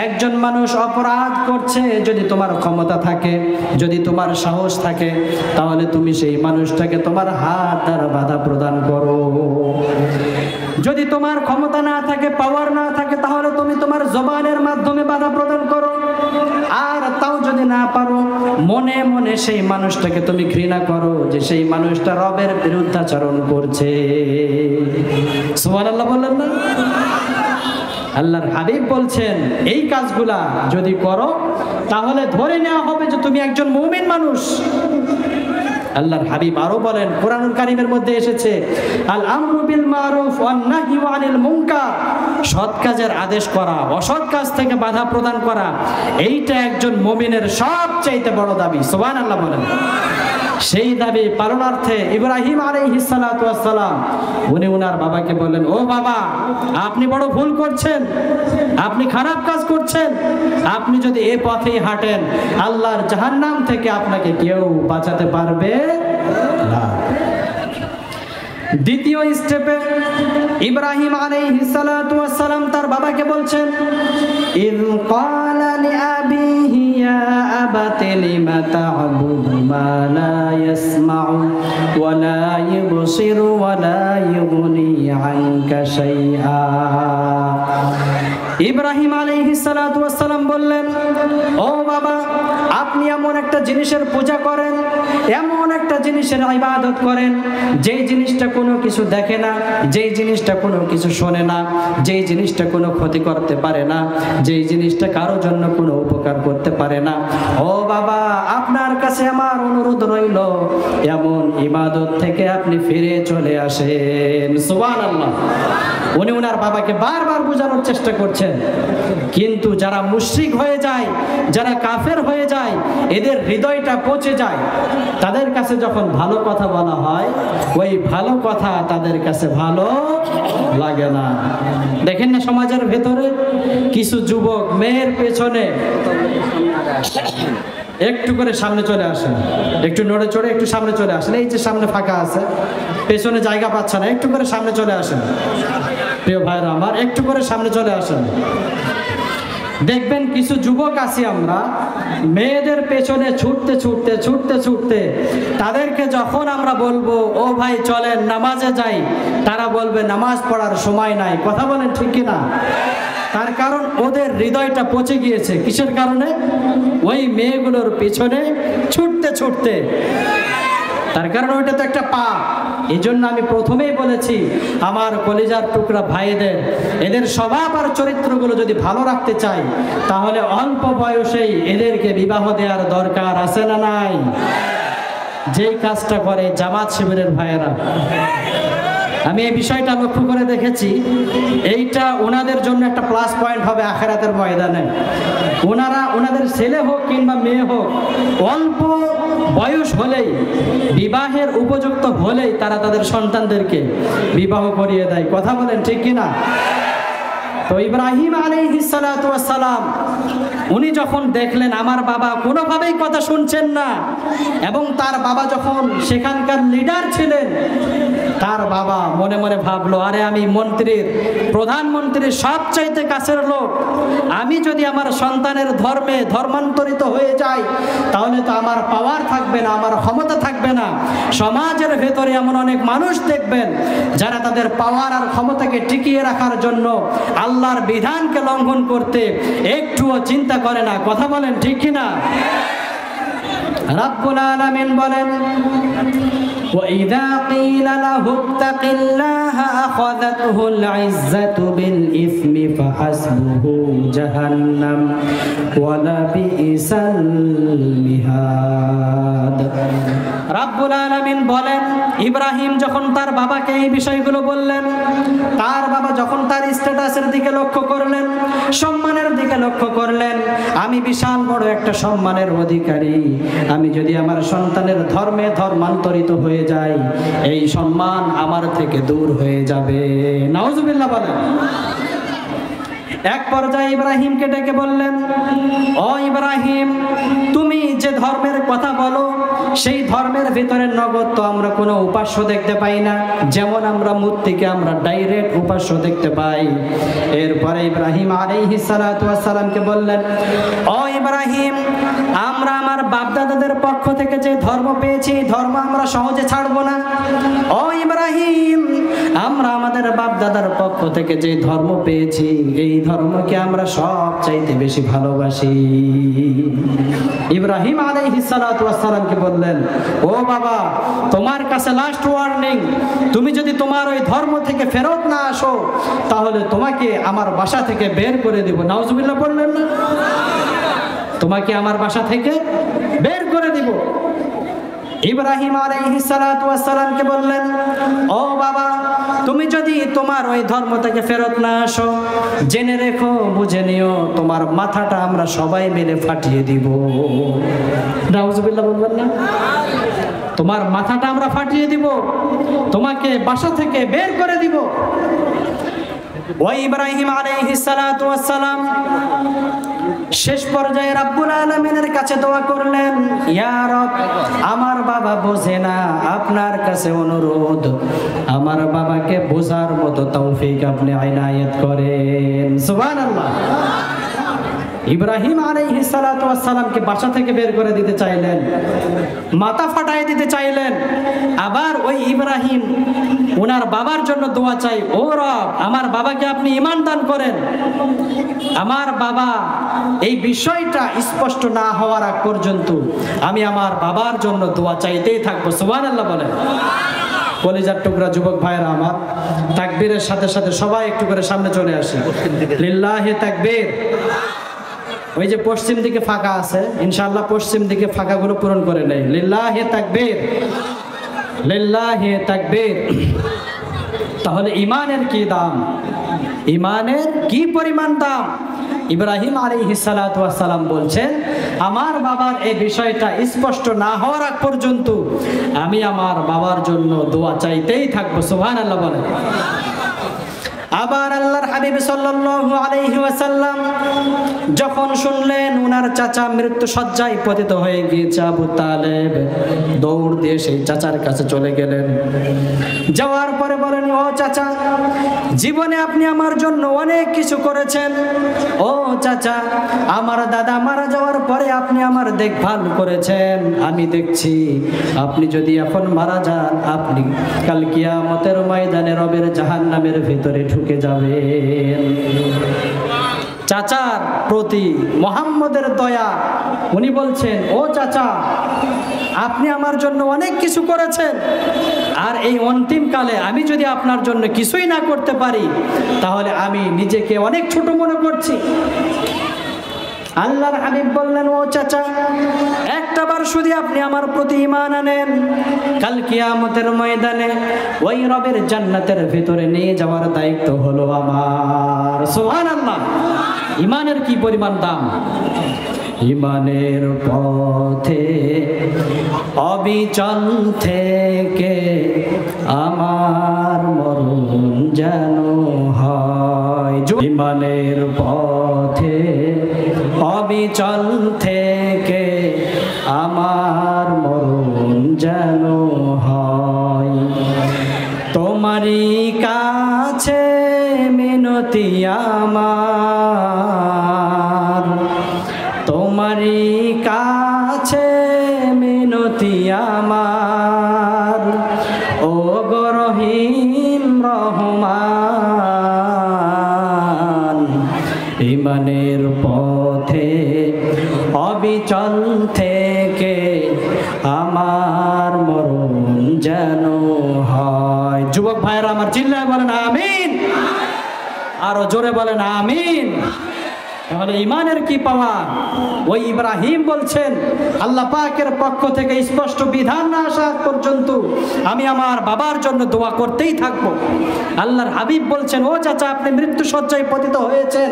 একজন মানুষ অপরাধ করছে, যদি তোমার ক্ষমতা থাকে, যদি তোমার সাহস থাকে, তাহলে তুমি সেই মানুষটাকে তোমার হাত দ্বারা বাধা প্রদান করো। যদি তোমার ক্ষমতা না থাকে, পাওয়ার না থাকে, তাহলে তুমি তোমার জবানের মাধ্যমে বাধা প্রদান করো। আর তাও যদি না পারো, মনে মনে সেই মানুষটাকে তুমি ঘৃণা করো যে সেই মানুষটা রবের বিরুদ্ধাচরণ করছে। সুবহানাল্লাহ বললেন না? আল্লাহর হাবিব বলছেন, এই কাজগুলা যদি করো তাহলে ধরে নেওয়া হবে যে তুমি একজন মুমিন মানুষ। আল্লাহর হাবিব আরো বলেন, কোরআনুল কারীমের মধ্যে এসেছে, আল আমরু বিল মারুফ ওয়ান নাহয়ু আনিল মুনকার, সৎ কাজের আদেশ করা, অসৎ কাজ থেকে বাধা প্রদান করা, এইটা একজন মুমিনের সবচেয়ে বড় দাবি। সুবহানাল্লাহ বলেন। সেই দাবি পালনার্থে ইব্রাহিম আলাইহিস সালাতু ওয়াস সালাম উনি ওনার বাবাকে বললেন, ও বাবা, আপনি বড় ভুল করছেন, আপনি খারাপ কাজ করছেন, আপনি যদি এই পথেই হাঁটেন আল্লাহর জাহান্নাম থেকে আপনাকে কেউ বাঁচাতে পারবে না। দ্বিতীয় স্টেপে ইব্রাহিম আলাইহিস সালাতু ওয়াস সালাম তার বাবাকে বলছেন, ইয ক্বালা লিআবিহি ইয়া আবাতি লিমা তা'বুদু মা লা ইয়াসমা'ু ওয়া লা ইউবসিরু ওয়া লা ইউগনি আনকা শাইআ। ইব্রাহিম আলাইহিস সালাতু ওয়াস সালাম বললেন, ও বাবা, আপনি এমন একটা জিনিসের পূজা করেন, এমন একটা জিনিসের ইবাদত করেন, যেই জিনিসটা কোনো কিছু দেখে না, যেই জিনিসটা কোনো কিছু শোনে না, যেই জিনিসটা কোনো ক্ষতি করতে পারে না, যেই জিনিসটা কারোর জন্য কোনো উপকার করতে পারে না। ও বাবা, আপনার কাছে আমার অনুরোধ রইল, এমন ইবাদত থেকে আপনি ফিরে চলে আসেন। সুবহানাল্লাহ। উনি ওনার বাবাকে বারবার বোঝানোর চেষ্টা করছেন, কিন্তু যারা মুশরিক হয়ে যায়, যারা কাফের হয়ে যায়, এদের হৃদয়টা পচে যায়। তাদের কাছে যখন ভালো কথা বলা হয়, ওই ভালো কথা তাদের কাছে ভালো লাগে না। দেখেন না সমাজের ভেতরে কিছু যুবক মেয়ের পেছনে একটু করে সামনে চলে আসেন, একটু নড়ে চড়ে একটু সামনে চলে আসেন। এই যে সামনে ফাঁকা আছে, পেছনে জায়গা পাচ্ছে না, একটু করে সামনে চলে আসেন। প্রিয় ভাইরা আমার, একটু করে সামনে চলে আসেন। দেখবেন কিছু যুবক আছি আমরা, মেয়েদের পেছনে ছুটতে ছুটতে ছুটতে ছুটতে তাদেরকে যখন আমরা বলবো ও ভাই চলেন নামাজে যাই, তারা বলবে নামাজ পড়ার সময় নাই। কথা বলেন ঠিক কিনা? তার কারণ ওদের হৃদয়টা পচে গিয়েছে। কিসের কারণে? ওই মেয়েগুলোর পিছনে ছুটতে ছুটতে। তার কারণ ওইটা তো একটা পাপ। এই জন্য আমি প্রথমেই বলেছি, আমার কলিজার টুকরা ভাইদের এদের স্বভাব আর চরিত্রগুলো যদি ভালো রাখতে চাই, তাহলে অল্প বয়সেই এদেরকে বিবাহ দেওয়ার দরকার আছে না নাই? যেই কাজটা করে জামাত শিবিরের ভাইয়েরা, আমি এই বিষয়টা লক্ষ্য করে দেখেছি, এইটা ওনাদের জন্য একটা প্লাস পয়েন্ট হবে আখিরাতের ময়দানে। ওনাদের ছেলে হোক কিংবা মেয়ে হোক, অল্প বয়স হলেই, বিবাহের উপযুক্ত হলেই তারা তাদের সন্তানদেরকে বিবাহ করিয়ে দেয়। কথা বলেন ঠিক কিনা? তো ইব্রাহিম আলাইহিস সালাতু ওয়াস সালাম উনি যখন দেখলেন আমার বাবা কোনোভাবেই কথা শুনছেন না, এবং তার বাবা যখন সেখানকার লিডার ছিলেন, তার বাবা মনে মনে ভাবলো, আরে আমি মন্ত্রীর, প্রধানমন্ত্রীর সবচাইতে কাছের লোক, আমি যদি আমার সন্তানের ধর্মে ধর্মান্তরিত হয়ে যাই, তাহলে তো আমার পাওয়ার থাকবে না, আমার ক্ষমতা থাকবে না। সমাজের ভেতরে এমন অনেক মানুষ দেখবেন যারা তাদের পাওয়ার আর ক্ষমতাকে টিকিয়ে রাখার জন্য আল্লাহর বিধানকে লঙ্ঘন করতে একটুও চিন্তা করে না। কথা বলেন ঠিক কিনা? রাব্বুল আলামিন বলেন, وَإِذَا قِيلَ لَهُ اتَّقِ اللَّهَ أَخَذَتْهُ الْعِزَّةُ بِالْإِثْمِ فَحَسْبُهُ جَهَنَّمُ وَلَبِئْسَ الْمِهَادُ। রাব্বুল আলামিন বলেন, ইব্রাহিম যখন তার বাবাকে এই বিষয়গুলো বললেন, তার বাবা যখন তার স্ট্যাটাসের দিকে লক্ষ্য করলেন, সম্মানের দিকে লক্ষ্য করলেন, আমি বিশাল বড় একটা সম্মানের অধিকারী, আমি যদি আমার সন্তানের ধর্মে ধর্মান্তরিত হয়ে যাই, এই সম্মান আমার থেকে দূর হয়ে যাবে। নাউজুবিল্লাহ বলেন। এক পর্যায়ে ইব্রাহিমকে ডেকে বললেন, ও ইব্রাহিম, তুমি যে ধর্মের কথা বলো, সেই ধর্মের ভিতরে নগদ তো আমরা কোনো উপাস্য দেখতে পাই না, যেমন আমরা মূর্তিকে আমরা ডাইরেক্ট উপাস্য দেখতে পাই। এরপরে ইব্রাহিম আলাইহিস সালাতু ওয়াস সালামকে বললেন, ও ইব্রাহিম, আমরা আমার বাপদাদাদের পক্ষ থেকে যে ধর্ম পেয়েছি, ধর্ম আমরা সহজে ছাড়বো না। ও ইব্রাহিম, আমরা আমাদের বাপদাদার পক্ষ থেকে যে ধর্ম পেয়েছি, এই ধর্মকে আমরা সব চাইতে বেশি ভালোবাসি। ইব্রাহিম আলাইহিস সালাতু ওয়াস সালামকে বললেন, ও বাবা, তোমার কাছে লাস্ট ওয়ার্নিং, তুমি যদি তোমার ওই ধর্ম থেকে ফেরত না আসো, তাহলে তোমাকে আমার বাসা থেকে বের করে দেব। নাউজুবিল্লাহ বললেন না? তোমাকে আমার বাসা থেকে বের করে দিব। ইব্রাহিম আলাইহিস সালাতু ওয়াস সালামকে বললেন, ও বাবা, তুমি যদি তোমার ওই ধর্ম থেকে ফেরত না আসো, জেনে রেখো, বুঝে নিও, তোমার মাথাটা আমরা সবাই মিলে ফাটিয়ে দিব। নাউজুবিল্লাহ বলবেন না? তোমার মাথাটা আমরা ফাটিয়ে দিব, তোমাকে বাসা থেকে বের করে দিব। ওই ইব্রাহিম আলাইহিস সালাতু ওয়াস সালাম শেষ পর্যায়ে রাব্বুল আলামিনের কাছে দোয়া করলেন, ইয়া রব, আমার বাবা বোঝে না, আপনার কাছে অনুরোধ, আমার বাবাকে বোঝার মতো তৌফিক আপনি ইনায়েত করেন। সুবহানাল্লাহ। ইব্রাহিম আলাইহিস সালাতু ওয়াস সালামকে বাসা থেকে বের করে দিতে চাইলেন, মাথা ফাটায় দিতে চাইলেন। আবার ওই ইব্রাহিম ওনার বাবার জন্য দোয়া চাই, ও রব, আমার বাবাকে আপনি ঈমান দান করেন। আমার বাবা এই বিষয়টা স্পষ্ট না হওয়ার আগ পর্যন্ত আমি আমার বাবার জন্য দোয়া চাইতেই থাকবো। সুবহানাল্লাহ বলেন। কলিজার টুকরা যুবক ভাইরা আমার, তাকবীরের সাথে সাথে সবাই একটু করে সামনে চলে আসে। লিল্লাহি তাকবীর। ওই যে পশ্চিম দিকে ফাঁকা আছে, ইনশাআল্লাহ পশ্চিম দিকে ফাঁকাগুলো পূরণ করে নেই। লিল্লাহি তাকবীর। লিল্লাহি তাকবীর। তাহলে ইমানের কি দাম, ইমানের কি পরিমাণ দাম। ইব্রাহিম আলাইহিস সালাতু ওয়াস সালাম বলছেন, আমার বাবার এই বিষয়টা স্পষ্ট না হওয়ার আগ পর্যন্ত আমি আমার বাবার জন্য দোয়া চাইতেই থাকবো। সুবহানাল্লাহ বলেন। আবার আল্লাহর হাবিব সাল্লাল্লাহু আলাইহি ওয়াসাল্লাম যখন শুনলেন উনার চাচা মৃত্যু শয্যায় পতিত হয়ে গিয়েছে, আবু তালেব দৌড় দিয়ে সেই চাচার কাছে চলে গেলেন। যাওয়ার পরে বলেন, ও চাচা, জীবনে আপনি আমার জন্য অনেক কিছু করেছেন। ও চাচা, আমার দাদা মারা যাওয়ার পরে আপনি আমার দেখভাল করেছেন। আমি দেখছি আপনি যদি এখন মারা যান, আপনি কাল কিয়ামতের ময়দানে রবের জাহান্নামের ভিতরে ঢুকে যাবেন। চাচার প্রতি মুহাম্মদের দয়া, উনি বলছেন, ও চাচা, আপনি আমার জন্য অনেক কিছু করেছেন, আর এই অন্তিম কালে আমি যদি আপনার জন্য কিছুই না করতে পারি তাহলে আমি নিজেকে অনেক ছোট মনে করছি। আল্লাহর হাবিব বললেন, ও চাচা, একটাবার শুধু আপনি আমার প্রতি ঈমান আনেন, কাল কিয়ামতের ময়দানে ওই রবের জান্নাতের ভিতরে নিয়ে যাওয়ার দায়িত্ব হলো আমার। সুবহানাল্লাহ। ঈমানের কি পরিমাণ দাম। ঈমানের পথে অবিচল থেকে আমার মরণ যেন হয়। ঈমানের পথে অবিচল থেকে আমার মরণ যেন হয়। তোমারই কাছে মিনতি আমার, তোমারই কাছে মিনতি আমার, ও গো রহিম রহমান। ঈমানের পথে অবিচল থেকে আমার মরণ যেন হয়। যুবক ভাইরা আমার, চিল্লায় বলেন আমিন, আরো জোরে বলেন আমিন। তাহলে ঈমানের কি পাওয়ার। ওই ইব্রাহিম বলছেন, আল্লাহ পাকের পক্ষ থেকে স্পষ্ট বিধান না আসা পর্যন্ত আমি আমার বাবার জন্য দোয়া করতেই থাকবো। আল্লাহর হাবিব বলছেন, ও চাচা, আপনি মৃত্যু শয্যায় পতিত হয়েছেন,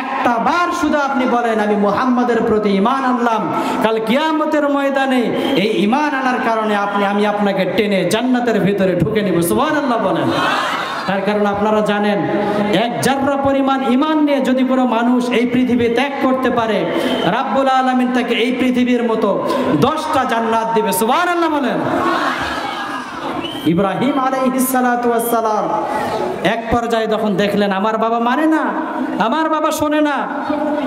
একটা বার শুধু আপনি বলেন আমি মুহাম্মাদের প্রতি ঈমান আনলাম, কাল কিয়ামতের ময়দানে এই ঈমান আনার কারণে আমি আপনাকে টেনে জান্নাতের ভিতরে ঢুকে নিব। সুবহানাল্লাহ বলেন। তার কারণ আপনারা জানেন, এক জাররা পরিমাণ ঈমান নিয়ে যদি কোনো মানুষ এই পৃথিবী ত্যাগ করতে পারে, রাব্বুল আলামিন তাকে এই পৃথিবীর মতো 10টা জান্নাত দিবে। সুবহানাল্লাহ বলেন। ইব্রাহিম আলাইহিস সালাতু ওয়াস সালাম এক পর্যায়ে যখন দেখলেন আমার বাবা মানে না, আমার বাবা শোনে না,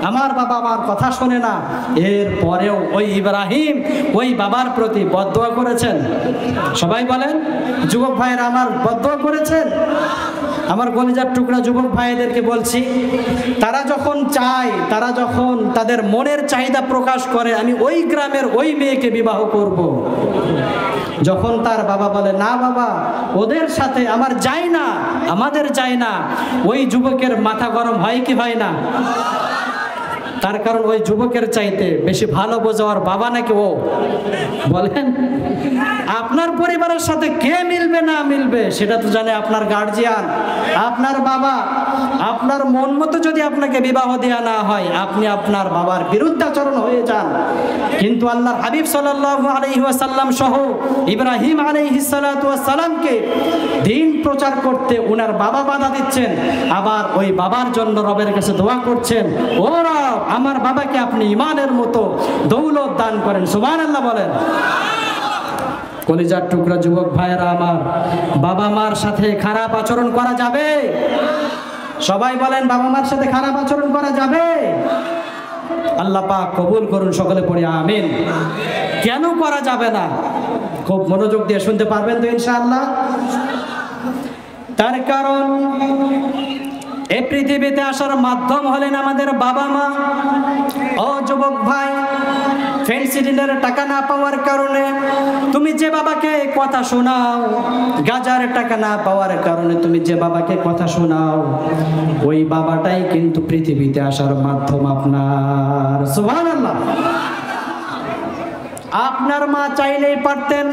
আমার বাবা আমার কথা শোনে না, এর পরেও ওই ইব্রাহিম ওই বাবার প্রতি বদদোয়া করেছেন। সবাই বলেন, যুবক ভাইয়েরা আমার বদদোয়া করেছেন। আমার কলিজার টুকরা যুবক ভাইদেরকে বলছি, তারা যখন চায়, তারা যখন তাদের মনের চাহিদা প্রকাশ করে আমি ওই গ্রামের ওই মেয়েকে বিবাহ করব, যখন তার বাবা বলে না বাবা ওদের সাথে আমার যায় না, আমাদের যায় না, ওই যুবকের মাথা গরম হয় কি হয় না? তার কারণ ওই যুবকের চাইতে বেশি ভালো বোঝার বাবা নাকি ও? বলেন, আপনার পরিবারের সাথে কে মিলবে না মিলবে সেটা তো জানে আপনার গার্জিয়ান, আপনার বাবা। আপনার মন মতো যদি আপনাকে বিবাহ দেয়া না হয়, আপনি আপনার বাবার বিরুদ্ধাচরণ হয়ে যান। কিন্তু আল্লাহর হাবিব সাল্লাল্লাহু আলাইহি ওয়াসাল্লাম সহ ইব্রাহিম আলাইহিস সালাতু ওয়াস সালামকে দ্বীন প্রচার করতে ওনার বাবা বাধা দিচ্ছেন, আবার ওই বাবার জন্য রবের কাছে দোয়া করছেন, ও রব আমার বাবাকে আপনি ঈমানের মতো দৌলত দান করেন। সুবহানাল্লাহ বলেন। কলিজার টুকরা যুবক ভাইয়েরা আমার, বাবা মার সাথে খারাপ আচরণ করা যাবে? সবাই বলেন, বাবা মার সাথে খারাপ আচরণ করা যাবে? আল্লাহ পাক কবুল করুন, সকলে পড়ি আমিন। কেন করা যাবে না? খুব মনোযোগ দিয়ে শুনতে পারবেন তো ইনশাআল্লাহ। তার কারণ এই পৃথিবীতে আসার মাধ্যম হলেন আমাদের বাবা মা। ও যুবক ভাই, ফ্যান্সি ডিনারের টাকা না পাওয়ার কারণে তুমি যে বাবাকে কথা শোনাও, গাজার টাকা না পাওয়ার কারণে তুমি যে বাবাকে কথা শোনাও, ওই বাবাটাই কিন্তু পৃথিবীতে আসার মাধ্যম আপনার। সুবহানাল্লাহ। আপনার মা চাইলেই পারতেন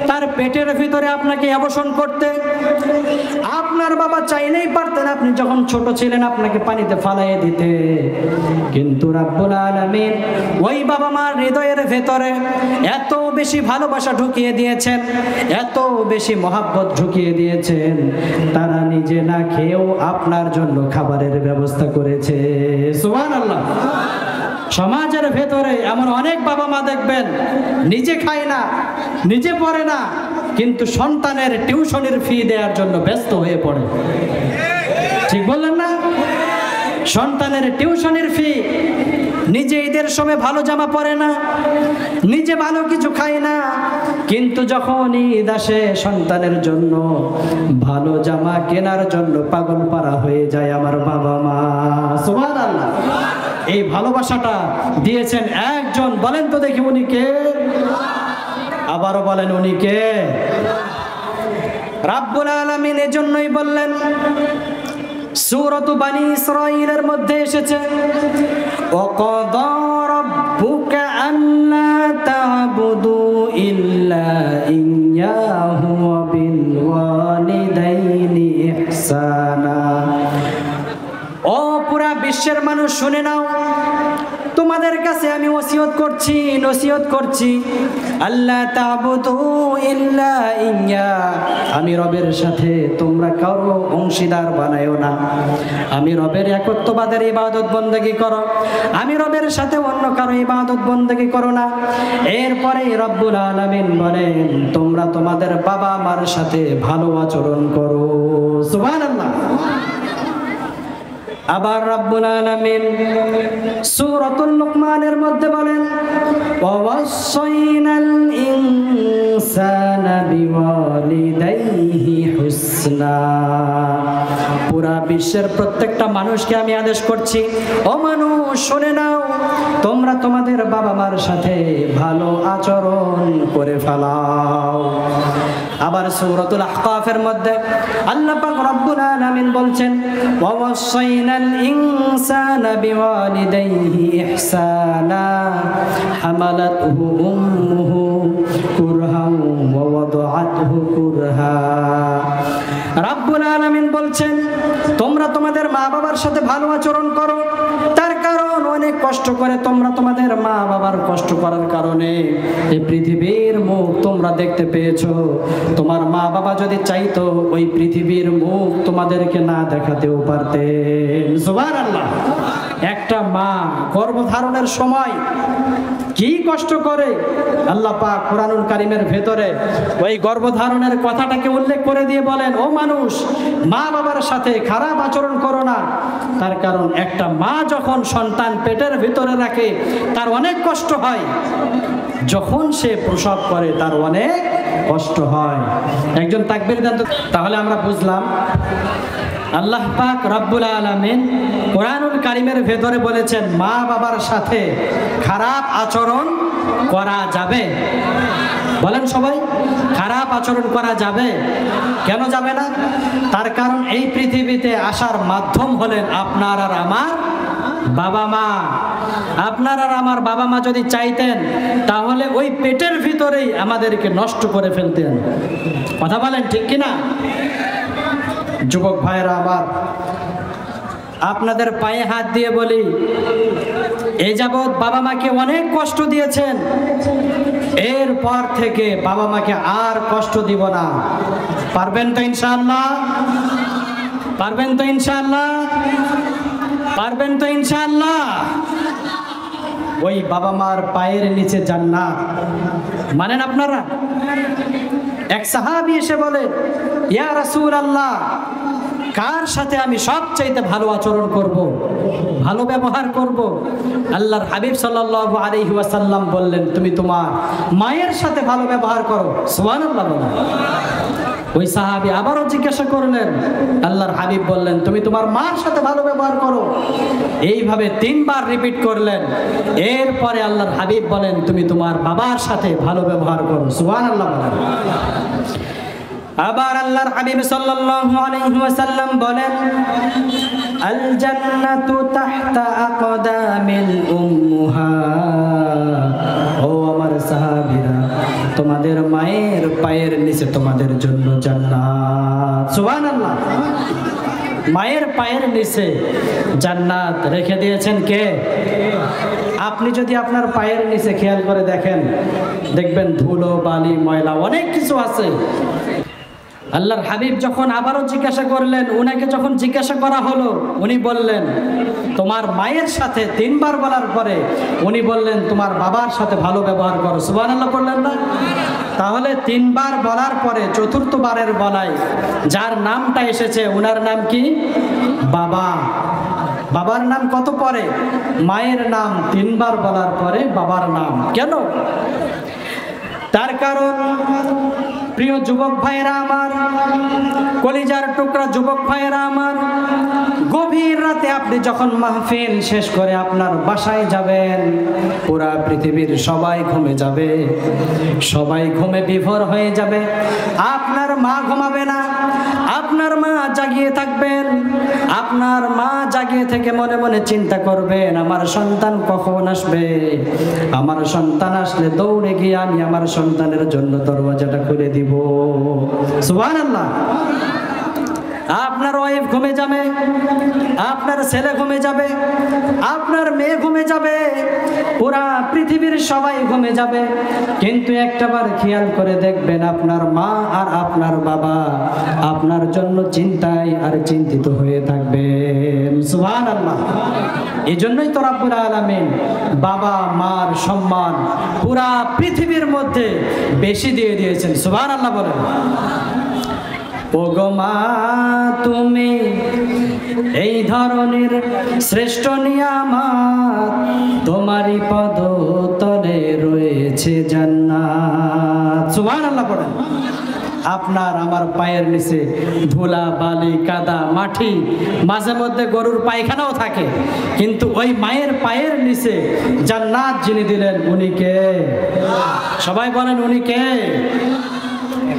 তার পেটের ভিতরে আপনাকে আবাসন করতে। আপনার বাবা চাইলেই পারতেন আপনি যখন ছোট ছিলেন আপনাকে পানিতে ফালাইয়ে দিতে, কিন্তু রাব্বুল আলামিন ওই বাবা মার হৃদয়ের ভেতরে এত বেশি ভালোবাসা ঢুকিয়ে দিয়েছেন, এত বেশি মহাব্বত ঢুকিয়ে দিয়েছেন, তারা নিজে না খেয়েও আপনার জন্য খাবারের ব্যবস্থা করেছে। সুবহানাল্লাহ। সমাজের ভেতরে এমন অনেক বাবা মা দেখবেন নিজে খায় না, নিজে পড়ে না, কিন্তু সন্তানের টিউশনের ফি দেওয়ার জন্য ব্যস্ত হয়ে পড়ে। ঠিক বললেন না? সন্তানের টিউশনের ফি, নিজে ঈদের সময় ভালো জামা পরে না, নিজে ভালো কিছু খায় না, কিন্তু যখন ঈদ আসে সন্তানের জন্য ভালো জামা কেনার জন্য পাগল পারা হয়ে যায় আমার বাবা মা। সুবহানাল্লাহ। এই ভালোবাসাটা দিয়েছেন একজন, বলেন তো দেখি উনি কে? আবারও বলেন উনি কে? রাব্বুল আলামিন এজন্যই বললেন, সূরাত বানী ইসরাঈলের মধ্যে এসেছে, ওয়াকাদা রাব্বুকা আল্লা তা'বুদু ইল্লা ইয়্যাহু ওয়া বিল ওয়ালিদাইনি ইহসানা। ও পুরা বিশ্বের মানুষ শুনে নাও, তোমাদের কাছে আমি নসিহত করছি, আল্লাহ তা'বুদু ইল্লা ইয়্যা, আমি রবের সাথে তোমরা কারো অংশীদার বানায়ো না। আমি রবের একত্ববাদের ইবাদত বন্দেগী করো, আমি রবের সাথে অন্য কারো ইবাদত বন্দেগী করো না। এরপরে রব্বুল আলামিন বলেন, তোমরা তোমাদের বাবা মার সাথে ভালো আচরণ করো। সুবহানাল্লাহ। আবার রাব্বুল আলামিন সূরাতুল লুকমানের মধ্যে বলেন, ওয়াসাইনাল ইনসানা বিওয়ালিদাইহি হুসনা। পুরা বিশ্বের প্রত্যেকটা মানুষকে আমি আদেশ করছি, ও মানুষ শুনে নাও, তোমরা তোমাদের বাবা মার সাথে ভালো আচরণ করে ফেলাও। আবার সূরাতুল আহকাফের মধ্যে আল্লাহ পাক রব্বুল আলামিন বলছেন, ওয়াসাইনাল ইনসানা বিওয়ালিদাইহি ইহসানা হামালাতহু উম্মুহু কুরহান ওয়া ওয়াদাআতহু কুরহা। রব্বুল আলামিন বলছেন, তোমরা তোমাদের মা বাবার সাথে ভালো আচরণ করো, তার কারণ অনেক কষ্ট করে তোমরা তোমাদের মা বাবার কষ্ট করার কারণে এই পৃথিবীর মুখ তোমরা দেখতে পেয়েছো। তোমার মা বাবা যদি চাইতো ওই পৃথিবীর মুখ তোমাদেরকে না দেখাতেও পারতেন। সুবহানাল্লাহ। একটা মা গর্ভধারণের সময় কি কষ্ট করে আল্লাহ পাক কোরআনুল কারীমের ভেতরে ওই গর্ভধারণের কথাটাকে উল্লেখ করে দিয়ে বলেন, ও মানুষ, মা বাবার সাথে খারাপ আচরণ করো না। তার কারণ একটা মা যখন সন্তান পেটের ভিতরে রাখে তার অনেক কষ্ট হয়, যখন সে প্রসব করে তার অনেক কষ্ট হয়। একজন তাকবীর দেন তো। তাহলে আমরা বুঝলাম আল্লাহ পাক রব্বুল আলামিন কোরআনুল কারীমের ভেতরে বলেছেন মা বাবার সাথে খারাপ আচরণ করা যাবে। বলেন সবাই, খারাপ আচরণ করা যাবে? কেন যাবে না? তার কারণ এই পৃথিবীতে আসার মাধ্যম হলেন আপনার আর আমার বাবা মা। আপনার আর আমার বাবা মা যদি চাইতেন তাহলে ওই পেটের ভিতরেই আমাদেরকে নষ্ট করে ফেলতেন। কথা বলেন ঠিক কিনা? যুবক ভাইরা আবার আপনাদের পায়ে হাত দিয়ে বলি, এই যাবৎ বাবা মাকে অনেক কষ্ট দিয়েছেন, এরপর থেকে বাবা মাকে আর কষ্ট দিব না। পারবেন তো ইনশাআল্লাহ? পারবেন তো ইনশাআল্লাহ? পারবেন তো ইনশাআল্লাহ? ওই বাবা মার পায়ের নিচে জান্নাত মানেন আপনারা? এক সাহাবী এসে বলে, ইয়া রাসূলুল্লাহ, কার সাথে আমি সবচাইতে ভালো আচরণ করব, ভালো ব্যবহার করব? আল্লাহর হাবিব সাল্লাল্লাহু আলাইহি ওয়াসাল্লাম বললেন, তুমি তোমার মায়ের সাথে ভালো ব্যবহার করো। সুবহানাল্লাহ। ওই সাহাবী আবারও জিজ্ঞাসা করলেন, আল্লাহর হাবিব বললেন, তুমি তোমার মার সাথে ভালো ব্যবহার করো। এইভাবে 3 বার রিপিট করলেন। এরপরে আল্লাহর হাবিব বলেন, তুমি তোমার বাবার সাথে ভালো ব্যবহার করো। সুবহানাল্লাহ। আবার আল্লাহর হাবিব সাল্লাল্লাহু আলাইহি ওয়াসাল্লাম বলেন, আল জান্নাতু তাহতা আকদামিল উম্মাহাত। ও আমার সাহাবীরা, তোমাদের মায়ের পায়ের নিচে তোমাদের জন্য জান্নাত। সুবহানাল্লাহ। মায়ের পায়ের নিচে জান্নাত রেখে দিয়েছেন কে? আপনি যদি আপনার পায়ের নিচে খেয়াল করে দেখেন, দেখবেন ধুলো বালি ময়লা অনেক কিছু আছে। আল্লাহর হাবিব যখন আবারও জিজ্ঞাসা করলেন, উনাকে যখন জিজ্ঞাসা করা হলো, উনি বললেন তোমার মায়ের সাথে 3 বার বলার পরে উনি বললেন তোমার বাবার সাথে ভালো ব্যবহার করো। সুবহানাল্লাহ বললেন না? তাহলে 3 বার বলার পরে 4th বারের বলায় যার নামটা এসেছে উনার নাম কি? বাবা। বাবার নাম কত পরে? মায়ের নাম 3 বার বলার পরে বাবার নাম। কেন? তার কারণ প্রিয় যুবক ভাইরা আমার, কলিজার টুকরা যুবক ভাইরা আমার, গভীর রাতে আপনি যখন মাহফিল শেষ করে আপনার বাসায় যাবেন, পুরা পৃথিবীর সবাই ঘুমে যাবে, সবাই ঘুমে বিভোর হয়ে যাবে। আপনার মা ঘুমাবে না, আপনার মা জাগিয়ে থাকবেন। আপনার মা জাগিয়ে থেকে মনে মনে চিন্তা করবেন আমার সন্তান কখন আসবে, আমার সন্তান আসলে দৌড়ে গিয়ে আমি আমার সন্তানের জন্য দরওয়াজাটা খুলে দিব। সুবহানাল্লাহ। আপনার ওয়াইফ ঘুমে যাবে, আপনার ছেলে ঘুমে যাবে, আপনার মেয়ে ঘুমে যাবে, পুরা পৃথিবীর সবাই ঘুমে যাবে। কিন্তু একটাবার খেয়াল করে দেখবেন আপনার মা আর আপনার বাবা আপনার জন্য চিন্তায় আর চিন্তিত হয়ে থাকবেন। সুবহানাল্লাহ। এই জন্যই তো রব্বুল আলামিন বাবা মার সম্মান পুরা পৃথিবীর মধ্যে বেশি দিয়ে দিয়েছেন। সুবহানাল্লাহ বলেন। ওগো মা তুমি এই ধরনের শ্রেষ্ঠ নিয়ামত, তোমারই পদতলে রয়েছে জান্নাত। সুবহানাল্লাহ পড়েন। আপনার আমার পায়ের নিচে ধুলা বালি কাদা মাটি, মাঝে মধ্যে গরুর পায়খানাও থাকে, কিন্তু ওই মায়ের পায়ের নিচে জান্নাত যিনি দিলেন উনি কে? সবাই বলেন উনি কে?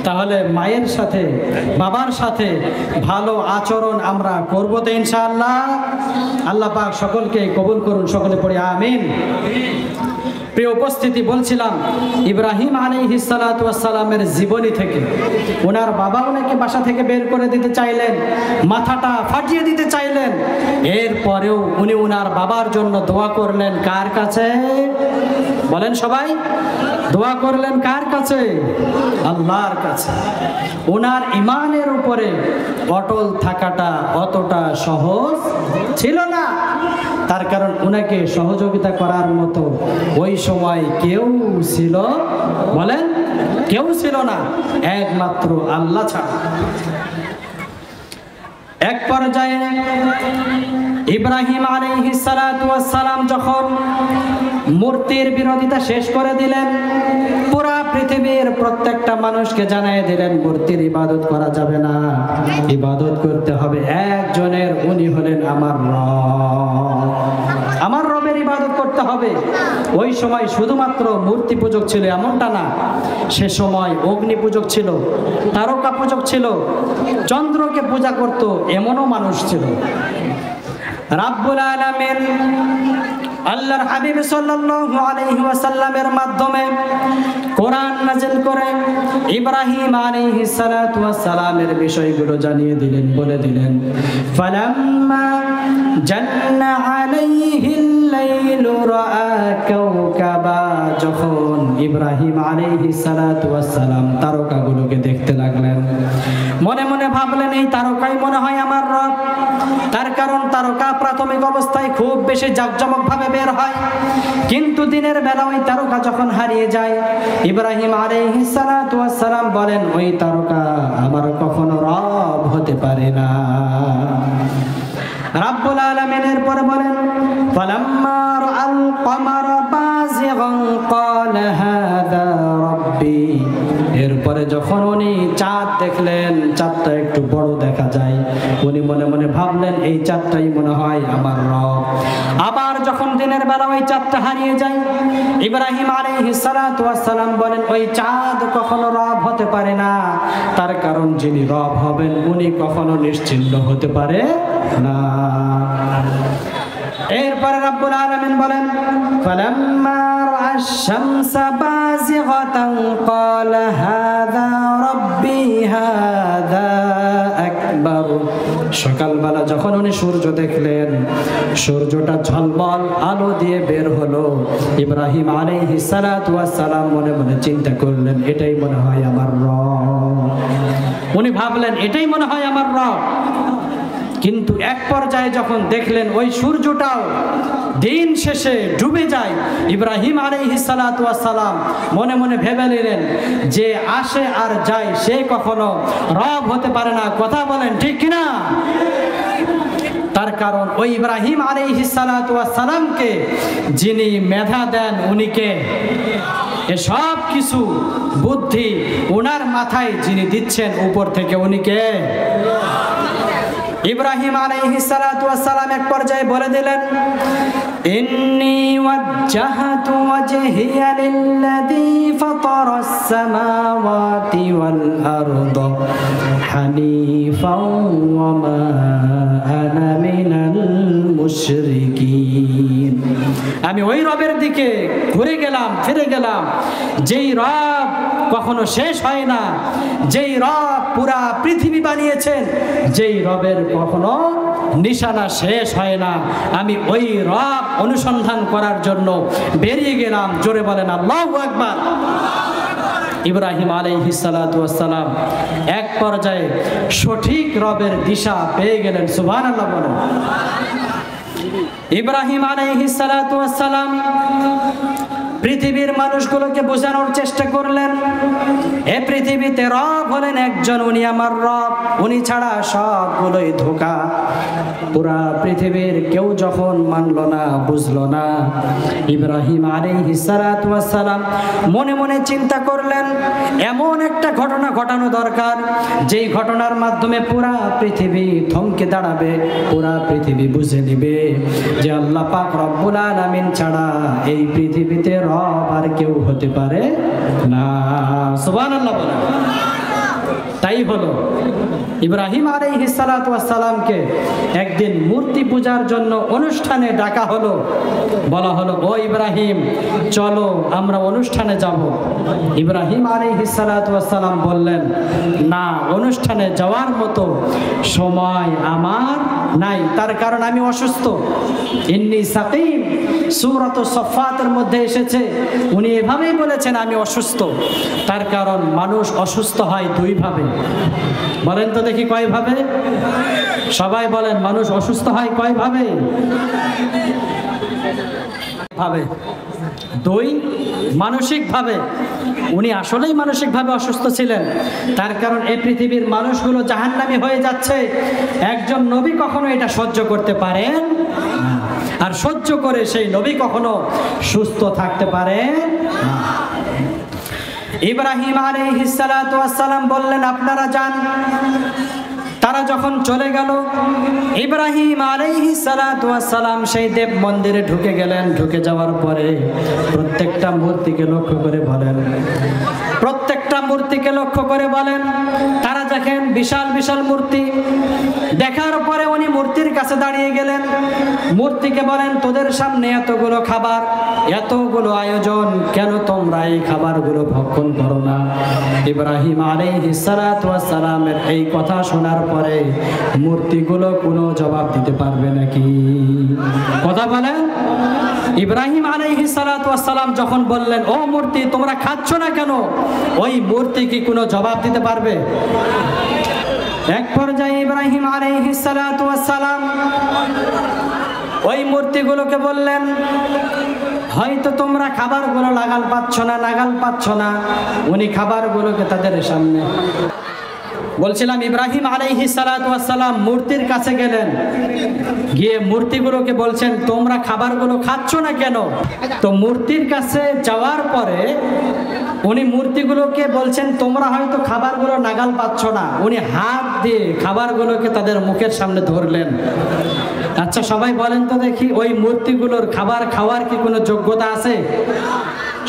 তাহলে মায়ের সাথে বাবার সাথে ভালো আচরণ আমরা করবো তো ইনশাআল্লাহ। আল্লাহ পাক সকলকে কবুল করুন, সকলে পড়ি আমিন। প্রিয় উপস্থিতি, বলছিলাম ইব্রাহিম আলাইহিস সালাতু ওয়াস সালামের জীবনী থেকে ওনার বাবা ওনাকে বাসা থেকে বের করে দিতে চাইলেন, মাথাটা ফাটিয়ে দিতে চাইলেন, এরপরেও উনি ওনার বাবার জন্য দোয়া করলেন কার কাছে? বলেন সবাই। দোয়া করলেন কার কাছে? আল্লাহর কাছে। ওনার ইমানের উপরে অটল থাকাটা অতটা সহজ ছিল না, তার কারণ ওনাকে সহযোগিতা করার মতো ওই সময় কেউ ছিল? বলেন কেউ ছিল না, একমাত্র আল্লাহ ছাড়া। এক পর্যায়ে ইব্রাহিম আলাইহিস সালাতু ওয়াস সালাম যখন মূর্তির বিরোধিতা শেষ করে দিলেন, পুরা পৃথিবীর প্রত্যেকটা মানুষকে জানিয়ে দিলেন মূর্তির ইবাদত করা যাবে না, ইবাদত করতে হবে একজনের, উনি হলেন আমার রব। আমার রবের ইবাদত করতে হবে। ওই সময় শুধুমাত্র মূর্তি পূজক ছিল এমনটা না, সে সময় অগ্নি পূজক ছিল, তারকা পূজক ছিল, চন্দ্রকে পূজা করত এমনও মানুষ ছিল। রাব্বুল আলামিন আল্লাহর হাবিব সাল্লাল্লাহু আলাইহি ওয়াসাল্লামের মাধ্যমে কোরআন নাযিল করে ইব্রাহিম আলাইহিস সালাতু ওয়াস সালামের বিষয়গুলো জানিয়ে দিলেন, বলে দিলেন ফালাম্মা জান্না আলাইহিল লাইলু রাআ কাওকাবা, যখন ইব্রাহিম আলাইহিস সালাতু ওয়াস সালাম তারকাগুলোকে দেখতে লাগলেন, মনে মনে ভাবলেন এই তারকাই মনে হয় আমার রব। তার কারণ তারকা প্রাথমিক অবস্থায় খুব বেশি জাঁকজমকভাবে বের হয়, কিন্তু দিনের বেলা ওই তারকা যখন হারিয়ে যায়, ইব্রাহিম আলাইহিস সালাতু ওয়াস সালাম বলেন ওই তারকা আমার কখনো রব হতে পারে না। রাব্বুল আলামিনের পরে বলেন ফালাম্মা রাআল কমারা বাযিগান ক্বালা হাযা রাব্বি, এরপরে যখন উনি চাঁদ দেখলেন, চাঁদটা একটু বড় দেখা যায়, উনি মনে মনে ভাবলেন এই চাঁদটাই মনে হয় আমার রব। আবার যখন দিনের বেলা ওই চাঁদটা হারিয়ে যায়, ইব্রাহিম আলাইহিস সালাতু ওয়াস সালাম বলেন ওই চাঁদ কখনো রব হতে পারে না, তার কারণ যিনি রব হবেন উনি কখনো নিশ্চিহ্ন হতে পারে না। এরপরে রব্বুল আলামিন বলেন ফালাম্মা রাআশ শামসা বাযিগাতান ক্বালা হাযা রাব্বি হাযা আকবার। সকালবেলা যখন উনি সূর্য দেখলেন, সূর্যটা ঝলমল আলো দিয়ে বের হলো, ইব্রাহিম আলাইহিস সালাতু ওয়াস সালাম মনে মনে চিন্তা করলেন এটাই মনে হয় আমার রব। উনি ভাবলেন এটাই মনে হয় আমার রব। কিন্তু এক পর্যায়ে যখন দেখলেন ওই সূর্যটাও দিন শেষে ডুবে যায়, ইব্রাহিম আলাইহিস সালাতু ওয়াস সালাম মনে মনে ভেবে নিলেন যে আসে আর যায় সে কখনো রব হতে পারে না। কথা বলেন ঠিক কিনা? তার কারণ ওই ইব্রাহিম আলাইহিস সালাতু ওয়াস সালামকে যিনি মেধা দেন উনিকে, এসব কিছু বুদ্ধি ওনার মাথায় যিনি দিচ্ছেন উপর থেকে উনিকে। ইব্রাহিম আলাইহিস সালাতু ওয়াস সালাম এক পর্যায়ে বলে দিলেন ইন্নী ওয়াজ্জাহতু ওয়াজহিয়া লিল্লাযী ফাতারাস সামাওয়াতি ওয়াল আরদা হানিফাও ওয়া মা আনা মিনাল মুশরিকিন। আমি ওই রবের দিকে ঘুরে গেলাম, ফিরে গেলাম, যেই রব কখনো শেষ হয় না, যেই রব পুরা পৃথিবী বানিয়েছেন, যেই রবের কখনো নিশানা শেষ হয় না, আমি ওই রব অনুসন্ধান করার জন্য বেরিয়ে গেলাম। জোরে বলেন আল্লাহু আকবার। ইব্রাহিম আলাইহিস সালাতু ওয়াস সালাম এক পর্যায়ে সঠিক রবের দিশা পেয়ে গেলেন। সুবহানাল্লাহ বলেন। ইব্রাহিম আলাইহিস সালাতু ওয়াস সালাম পৃথিবীর মানুষগুলোকে বোঝানোর চেষ্টা করলেন এ পৃথিবীতে রব হলেন একজন, উনি আমার রব, উনি ছাড়া সবগুলোই ধোঁকা। পুরা পৃথিবীর কেউ যখন মানল না, বুঝলো না, ইব্রাহিম আলাইহিস সালাতু ওয়াস সালাম মনে মনে চিন্তা করলেন এমন একটা ঘটনা ঘটানো দরকার যেই ঘটনার মাধ্যমে পুরা পৃথিবী থমকে দাঁড়াবে, পুরা পৃথিবী বুঝে নিবে যে আল্লাহ পাক রব্বুল আলামিন ছাড়া এই পৃথিবীতে রব আর কেউ হতে পারে না। সুবহানাল্লাহ বলেন। তাই হলো ইব্রাহিম আলাইহিস সালাতু ওয়াস সালামকে একদিন মূর্তি পূজার জন্য অনুষ্ঠানে ডাকা হলো। বলা হলো ও ইব্রাহিম চলো আমরা অনুষ্ঠানে যাব। ইব্রাহিম আলাইহিস সালাতু ওয়াস সালাম বললেন না, অনুষ্ঠানে যাওয়ার মতো সময় আমার নাই, তার কারণ আমি অসুস্থ। ইন্নী সাকিম, সূরাত সফফাতের মধ্যে এসেছে, উনি এভাবেই বলেছেন আমি অসুস্থ। তার কারণ মানুষ অসুস্থ হয় দুই ভাবে। বলেন তো দেখি কয় ভাবে? সবাই বলেন মানুষ অসুস্থ হয় কয় ভাবে? ভাবে। দুই, মানসিক ভাবে। উনি আসলেই মানসিক ভাবে অসুস্থ ছিলেন, তার কারণ এই পৃথিবীর মানুষগুলো জাহান্নামী হয়ে যাচ্ছে। একজন নবী কখনো এটা সহ্য করতে পারেন না, আর সহ্য করে সেই নবী কখনো সুস্থ থাকতে পারেন না। ইব্রাহিম আলাইহিস সালাতু ওয়াস সালাম বললেন আপনারা যান। তারা যখন চলে গেল, ইব্রাহিম আলাইহিস সালাতু ওয়াস সালাম সেই দেব মন্দিরে ঢুকে গেলেন। ঢুকে যাওয়ার পরে প্রত্যেকটা মূর্তিকে লক্ষ্য করে বলেন, প্রত্যেকটা মূর্তিকে লক্ষ্য করে বলেন, তারা দেখেন বিশাল বিশাল মূর্তি। দেখার পরে উনি মূর্তির কাছে দাঁড়িয়ে গেলেন। মূর্তিকে বলেন তোদের সামনে এতগুলো খাবার, এতগুলো আয়োজন, কেন তোমরা এই খাবারগুলো ভক্ষণ করো না? ইব্রাহিম আলাইহিস সালাতু ওয়াস সালামের এই কথা শোনার পরে মূর্তিগুলো কোনো জবাব দিতে পারবে নাকি? কথা বলেন। ইব্রাহিম আলাইহিস সালাতু ওয়াস সালাম যখন বললেন ও মূর্তি তোমরা খাচ্ছ না কেন, ওই মূর্তি কি কোনো জবাব দিতে পারবে? এক পর্যায়ে ইব্রাহিম আলাইহিস সালাতু ওয়াস সালাম ওই মূর্তিগুলোকে বললেন হয়তো তোমরা খাবারগুলো নাগাল পাচ্ছ না। উনি খাবারগুলোকে তাদের সামনে বলছিলাম, ইব্রাহিম আলাইহিস সালাতু ওয়াস সালাম মূর্তির কাছে গেলেন, গিয়ে মূর্তিগুলোকে বলছেন তোমরা খাবারগুলো খাচ্ছ না কেন? তো মূর্তির কাছে যাওয়ার পরে উনি মূর্তিগুলোকে বলছেন তোমরা হয়তো খাবারগুলো নাগাল পাচ্ছ না। উনি হাত দিয়ে খাবারগুলোকে তাদের মুখের সামনে ধরলেন। আচ্ছা সবাই বলেন তো দেখি, ওই মূর্তিগুলোর খাবার খাওয়ার কি কোনো যোগ্যতা আছে?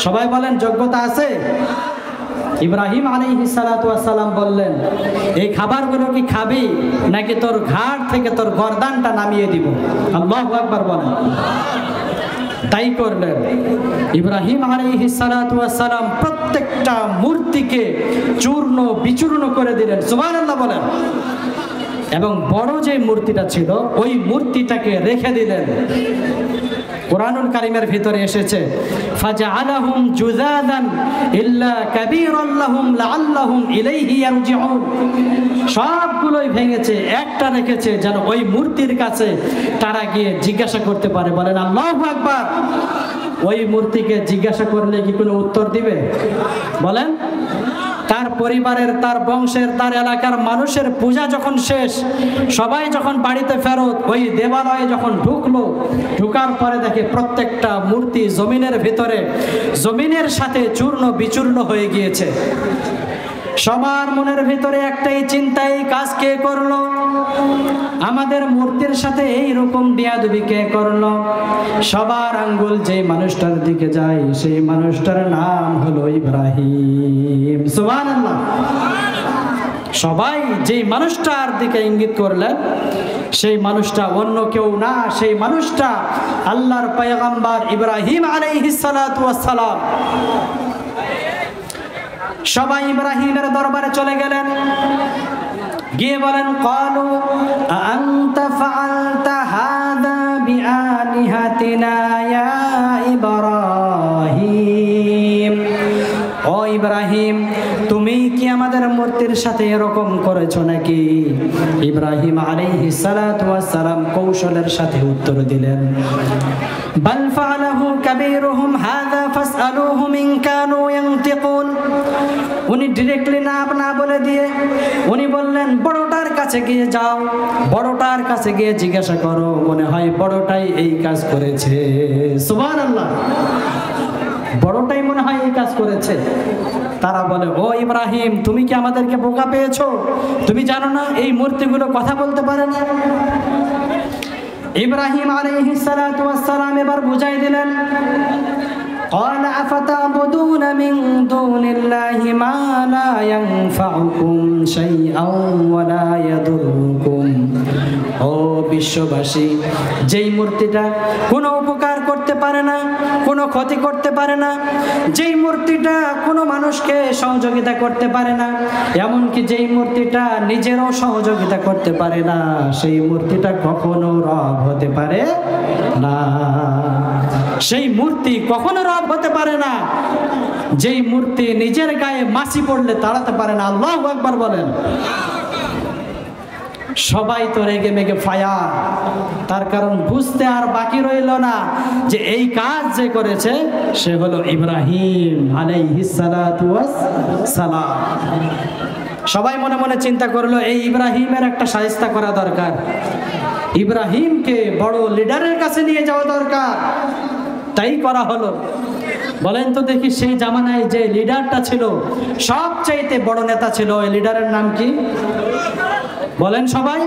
সবাই বলেন যোগ্যতা আছে? ইব্রাহিম আলাইহিস সালাতু ওয়াস সালাম বললেন, এই খাবারগুলো কি খাবি নাকি তোর ঘাড় থেকে তোর গর্দানটা নামিয়ে দিব? আল্লাহু আকবার বলেন। তাই করলেন। ইব্রাহিম আলাইহিস সালাতু ওয়াস সালাম প্রত্যেকটা মূর্তিকে চূর্ণ বিচূর্ণ করে দিলেন, সুবহানাল্লাহ বলেন। এবং বড় যে মূর্তিটা ছিল ওই মূর্তিটাকে রেখে দিলেন। কুরআনুল কারীমের ভিতরে এসেছে, ফাজআলাহুম জুযাদান ইল্লা কাবীরান লাহুম লাআল্লাহুম ইলাইহি ইয়ারজিউন। সবগুলোই ভেঙেছে, একটা রেখেছে যেন ওই মূর্তির কাছে তারা গিয়ে জিজ্ঞাসা করতে পারে। বলেন আল্লাহু আকবার। ওই মূর্তিকে জিজ্ঞাসা করলে কি কোনো উত্তর দিবে? বলেন। তার পরিবারের, তার বংশের, তার এলাকার মানুষের পূজা যখন শেষ, সবাই যখন বাড়িতে ফেরত, ওই দেবালয়ে যখন ঢুকলো, ঢুকার পরে দেখে প্রত্যেকটা মূর্তি জমিনের ভিতরে, জমিনের সাথে চূর্ণ বিচূর্ণ হয়ে গিয়েছে। সবার মনের ভিতরে একটাই চিন্তা, এই কাজ কে করলো? আমাদের মূর্তির সাথে এই রকম বেয়াদবি কে করলো? সবার আঙ্গুল যে মানুষটার দিকে যায়, সেই মানুষটার নাম হলো ইব্রাহিম। সুবহানাল্লাহ। সবাই যেই মানুষটার দিকে ইঙ্গিত করলেন, সেই মানুষটা অন্য কেউ না, সেই মানুষটা আল্লাহর পয়গম্বর ইব্রাহিম আলাইহিস সালাতু ওয়াস সালাম। সবাই ইব্রাহিমের দরবারে চলে গেলেন, গিয়ে বলেন, ক্বালু আনতা ফাআলতা হাযা বিআলিহাতিনা ইয়া ইব্রাহিম। ও ইব্রাহিম, তুমি কি আমাদের মূর্তির সাথে এরকম করেছো নাকি? ইব্রাহিম আলাইহিস সালাতু ওয়াস সালাম কৌশলের সাথে উত্তর দিলেন, বাল ফাআলাহু কাবীরুহুম হাযা ফাসআলুহুম ইন কানু ইয়ানতিকুন। উনি ডিরেক্টলি না বলে দিয়ে উনি বললেন, বড়টার কাছে গিয়ে যাও, বড়টার কাছে গিয়ে জিজ্ঞাসা করো, মনে হয় বড়টাই এই কাজ করেছে। সুবহানাল্লাহ। বড়টাই মনে হয় এই কাজ করেছে। তারা বলে, ও ইব্রাহিম, তুমি কি আমাদেরকে বোকা পেয়েছো? তুমি জানো না এই মূর্তিগুলো কথা বলতে পারে না? ইব্রাহিম আলাইহিস সালাতু ওয়াস সালাম এবার বুঝাই দিলেন, قال أفتعبدون من دون الله ما لا ينفعكم شيئا ولا يضركم। ও বিশ্ববাসী, যেই মূর্তিটা কোনো উপকার করতে পারে না, কোনো ক্ষতি করতে পারে না, যেই মূর্তিটা কোনো মানুষকে সহযোগিতা করতে পারে না, এমনকি যেই মূর্তিটা নিজেরও সহযোগিতা করতে পারে না, সেই মূর্তিটা কখনো রব হতে পারে না। সেই মূর্তি কখনো রব হতে পারে না যেই মূর্তি নিজের গায়ে মাছি পড়লে তাড়াতে পারে না। আল্লাহু আকবার বলেন। সবাই তো রেগে মেগে ফায়ার। তার কারণ বুঝতে আর বাকি রইল না যে এই কাজ যে করেছে সে হলো ইব্রাহিম আলাইহিস সালাতু ওয়াস সালাম। সবাই মনে মনে চিন্তা করলো, এই ইব্রাহিমের একটা শায়েস্তা করা দরকার, ইব্রাহিমকে বড় লিডারের কাছে নিয়ে যাওয়া দরকার। তাই করা হলো। বলেন তো দেখি, সেই জামানায় যে লিডারটা ছিল, সবচাইতে বড় নেতা ছিল, ওই লিডারের নাম কি? বলেন সবাই।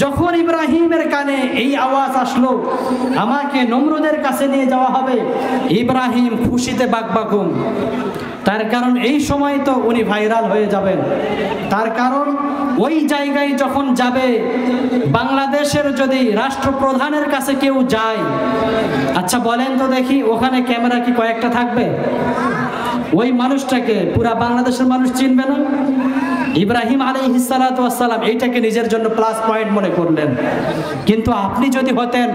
যখন ইব্রাহিমের কানে এই আওয়াজ আসলো, আমাকে নমরুদের কাছে নিয়ে যাওয়া হবে, ইব্রাহিম খুশিতে বাকবাকুম। তার কারণ এই সময় তো উনি ভাইরাল হয়ে যাবেন। তার কারণ ওই জায়গায় যখন যাবে, বাংলাদেশের যদি রাষ্ট্রপ্রধানের কাছে কেউ যায়, আচ্ছা বলেন তো দেখি, ওখানে ক্যামেরা কি কয়েকটা থাকবে? ওই মানুষটাকে পুরা বাংলাদেশের মানুষ চিনবে না? ইব্রাহিম আলাইহিস সালাতু ওয়াস সালাম এইটাকে নিজের জন্য প্লাস পয়েন্ট মনে করলেন। কিন্তু আপনি যদি হতেন,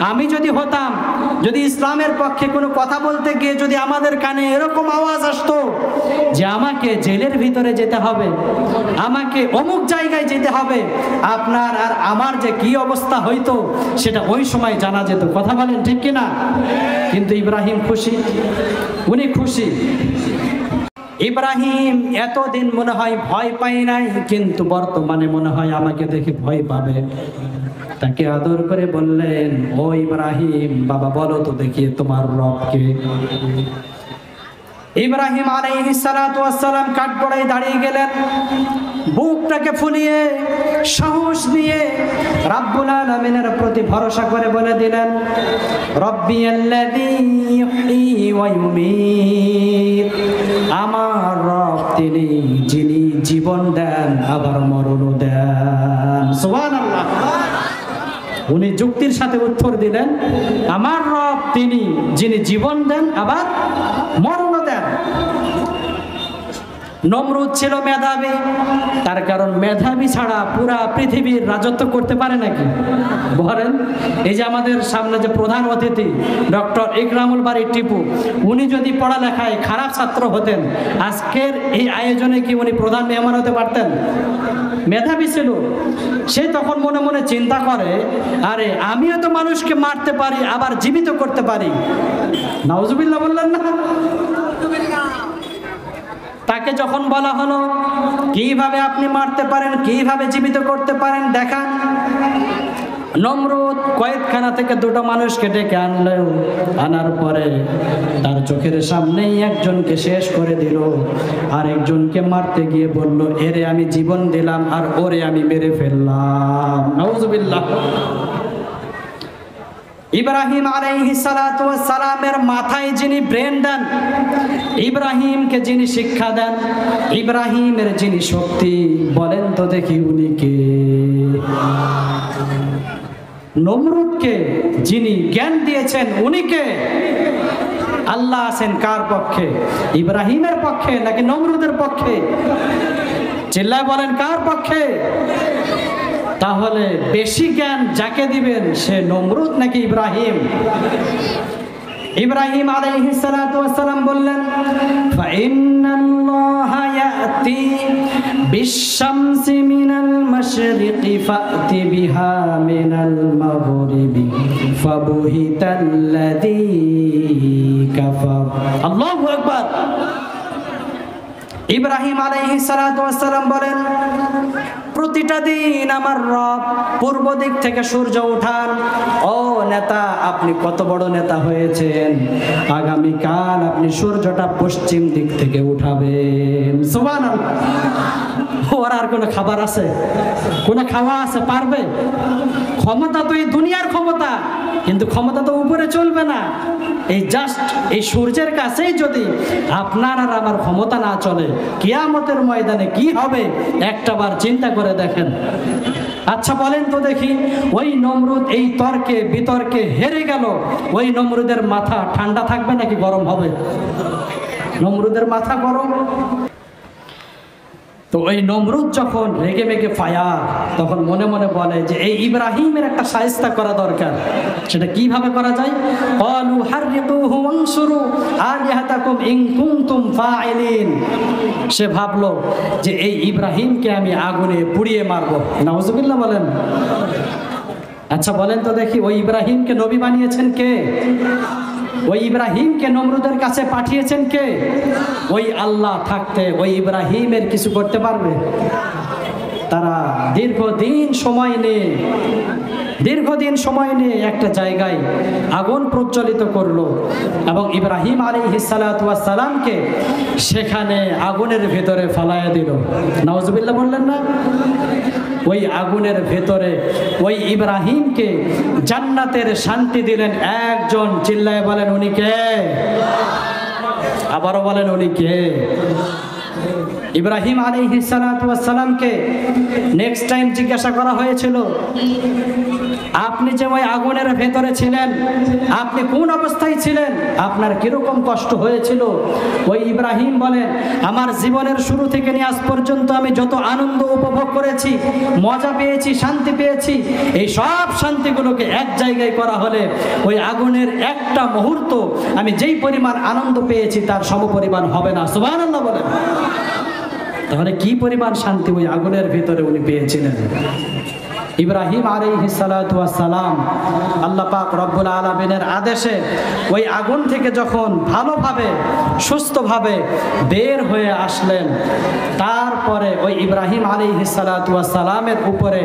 আমি যদি হতাম, যদি ইসলামের পক্ষে কোনো কথা বলতে গিয়ে যদি আমাদের কানে এরকম আওয়াজ আসতো যে আমাকে জেলের ভিতরে যেতে হবে, আমাকে অমুক জায়গায় যেতে হবে, আপনার আর আমার যে কি অবস্থা হইতো সেটা ওই সময় জানা যেত। কথা বলেন ঠিক কিনা? কিন্তু ইব্রাহিম খুশি, উনি খুশি। ইব্রাহিম এতদিন মনে হয় ভয় পায় নাই, কিন্তু বর্তমানে মনে হয় আমাকে দেখে ভয় পাবে। তাকে আদর করে বললেন, ও ইব্রাহিম, বাবা বলো তো দেখি তোমার রবকে। ইব্রাহিম আলাইহিস সালাতু ওয়াস সালাম কাঠগড়ায় দাঁড়িয়ে গেলেন। বুকটাকে ফুলিয়ে সাহস নিয়ে রাব্বুল আলামিনের প্রতি ভরসা করে বলে দিলেন, রব্বিয়াল্লাযী ইউহয়ী ওয়া ইউমীত, আমার রব তিনি যিনি জীবন দেন আবার মরণও দেন। সুবহানাল্লাহ। উনি যুক্তির সাথে উত্তর দিলেন, আমার রব তিনি যিনি জীবন দেন আবার মরণও দেন। নমরুদ ছিল মেধাবী, তার কারণ মেধাবী ছাড়া পুরা পৃথিবীর রাজত্ব করতে পারে নাকি বলেন? এই যে আমাদের সামনে যে প্রধান অতিথি ডক্টর ইকরামুল বারী টিপু, উনি যদি পড়ালেখায় খারাপ ছাত্র হতেন, আজকের এই আয়োজনে কি উনি প্রধান মেহমান হতে পারতেন? মেধাবী ছিল, সে তখন মনে মনে চিন্তা করে, আরে আমিও তো মানুষকে মারতে পারি আবার জীবিত করতে পারি। নাউজুবিল্লাহ বললেন না? তাকে যখন বলা হলো কিভাবে আপনি মারতে পারেন, কিভাবে জীবিত করতে পারেন দেখান, নমরুদ কয়েদখানা থেকে দুটো মানুষকে ডেকে আনলেও, আনার পরে তার চোখের সামনেই একজনকে শেষ করে দিল, আর একজনকে মারতে গিয়ে বলল, এরে আমি জীবন দিলাম আর ওরে আমি মেরে ফেললাম। নাউজুবিল্লাহ। ইব্রাহিম আলাইহিস সালাতু ওয়াস সালামের মাথায় যিনি ব্রেন দেন, ইব্রাহিমকে যিনি শিক্ষা দেন, ইব্রাহিমের যিনি শক্তি, বলেন তো দেখি উনি কে? নমরুদকে যিনি জ্ঞান দিয়েছেন উনি কে? আল্লাহ আছেন কার পক্ষে? ইব্রাহিমের পক্ষে নাকি নমরুদের পক্ষে? চিল্লায় বলেন কার পক্ষে? তাহলে বেশি জ্ঞান যাকে দিবেন সে নমরুদ নাকি ইব্রাহিম? ইব্রাহিম আলাইহিস সালাতু ওয়াস সালাম বললেন, ফাইন্নাল্লাহা ইয়াতি বিশ-শামসি মিনাল মাশরিকি ফাতি বিহা মিনাল মাগরিবি ফাবুহিতাল্লাযী কাফার। আল্লাহু আকবার। ইব্রাহিম আলাইহিস সালাতু ওয়াস সালাম বলেন, প্রতিটা দিন আমার রব পূর্ব দিক থেকে সূর্য উঠান। ও নেতা, আপনি কত বড় নেতা হয়েছেন, আগামীকাল আপনি সূর্যটা পশ্চিম দিক থেকে উঠাবেন। সুবহানাল্লাহ। ওর আর কোনো খাবার আছে? কোনো খাওয়া আছে? পারবে? ক্ষমতা তো এই দুনিয়ার ক্ষমতা, কিন্তু ক্ষমতা তো উপরে চলবে না। এই জাস্ট এই সূর্যের কাছেই যদি আপনার আর আমার ক্ষমতা না চলে, কিয়ামতের ময়দানে কি হবে একটাবার চিন্তা করে দেখেন। আচ্ছা বলেন তো দেখি, ওই নমরুদ এই তর্কে বিতর্কে হেরে গেল, ওই নমরুদের মাথা ঠান্ডা থাকবে নাকি গরম হবে? নমরুদের মাথা গরম। তো ওই নমরুদ যখন রেগে মেগে ফায়ার, তখন মনে মনে বলে যে এই ইব্রাহিমের একটা শায়েস্তা করা দরকার। সেটা কিভাবে করা যায়? ক্বালু হাররিকুহু ওয়ানসুরু আলিহাতাকুম ইন কুনতুম ফাইলিন। সে ভাবলো যে এই ইব্রাহিমকে আমি আগুনে পুড়িয়ে মারবো। নাউজুবিল্লাহ বলেন। আচ্ছা বলেন তো দেখি, ওই ইব্রাহিমকে নবী বানিয়েছেন কে? ওই ইব্রাহিমকে নমরুদের কাছে পাঠিয়েছেন কে? ওই আল্লাহ থাকতে ওই ইব্রাহিমের কিছু করতে পারবে? তারা দীর্ঘদিন সময় নিয়ে একটা জায়গায় আগুন প্রজ্বলিত করলো এবং ইব্রাহিম আলাইহিস সালাতু ওয়াস সালামকে সেখানে আগুনের ভেতরে ফালায়া দিল। নাউজুবিল্লাহ বললেন না? ওই আগুনের ভেতরে ওই ইব্রাহিমকে জান্নাতের শান্তি দিলেন একজন। চিল্লায় বলেন উনি কে? আবারও বলেন উনি কে? ইব্রাহিম আলাইহিস সালাতু ওয়াস সালামকে নেক্সট টাইম জিজ্ঞাসা করা হয়েছিল, আপনি যে ওই আগুনের ভেতরে ছিলেন, আপনি কোন অবস্থায় ছিলেন, আপনার কিরকম কষ্ট হয়েছিল? ওই ইব্রাহিম বলেন, আমার জীবনের শুরু থেকে নিয়ে আজ পর্যন্ত আমি যত আনন্দ উপভোগ করেছি, মজা পেয়েছি, শান্তি পেয়েছি, এই সব শান্তিগুলোকে এক জায়গায় করা হলে ওই আগুনের একটা মুহূর্ত আমি যেই পরিমাণ আনন্দ পেয়েছি তার সমপরিমাণ হবে না। সুবহানাল্লাহ বলেন। তাহলে কি পরিমাণ শান্তি ওই আগুনের ভিতরে উনি পেয়েছিলেন। ইব্রাহিম আলাইহিস সালাতু ওয়াস সালাম আল্লাহ পাক রব্বুল আলামিনের আদেশে ওই আগুন থেকে যখন ভালোভাবে সুস্থভাবে বের হয়ে আসলেন, তারপরে ওই ইব্রাহিম আলাইহিস সালাতু ওয়াস সালামের উপরে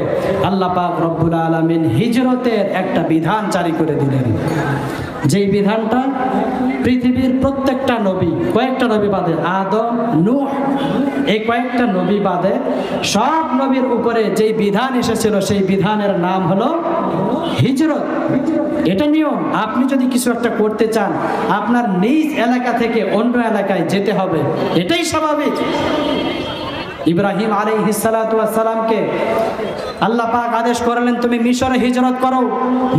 আল্লাহ পাক রব্বুল আলামিন হিজরতের একটা বিধান জারি করে দিলেন। যেই বিধানটা পৃথিবীর প্রত্যেকটা নবী, কয়েকটা নবী বাদে, আদম, নূহ, এই কয়েকটা নবী বাদে সব নবীর উপরে যেই বিধান এসেছিল সেই বিধানের নাম হলো হিজরত। এটা নিয়ম। আপনি যদি কিছু একটা করতে চান, আপনার নিজ এলাকা থেকে অন্য এলাকায় যেতে হবে, এটাই স্বাভাবিক। ইব্রাহিম আলাইহিস সালাতু ওয়াস সালামকে আল্লাহ পাক আদেশ করলেন, তুমি মিশরে হিজরত করো,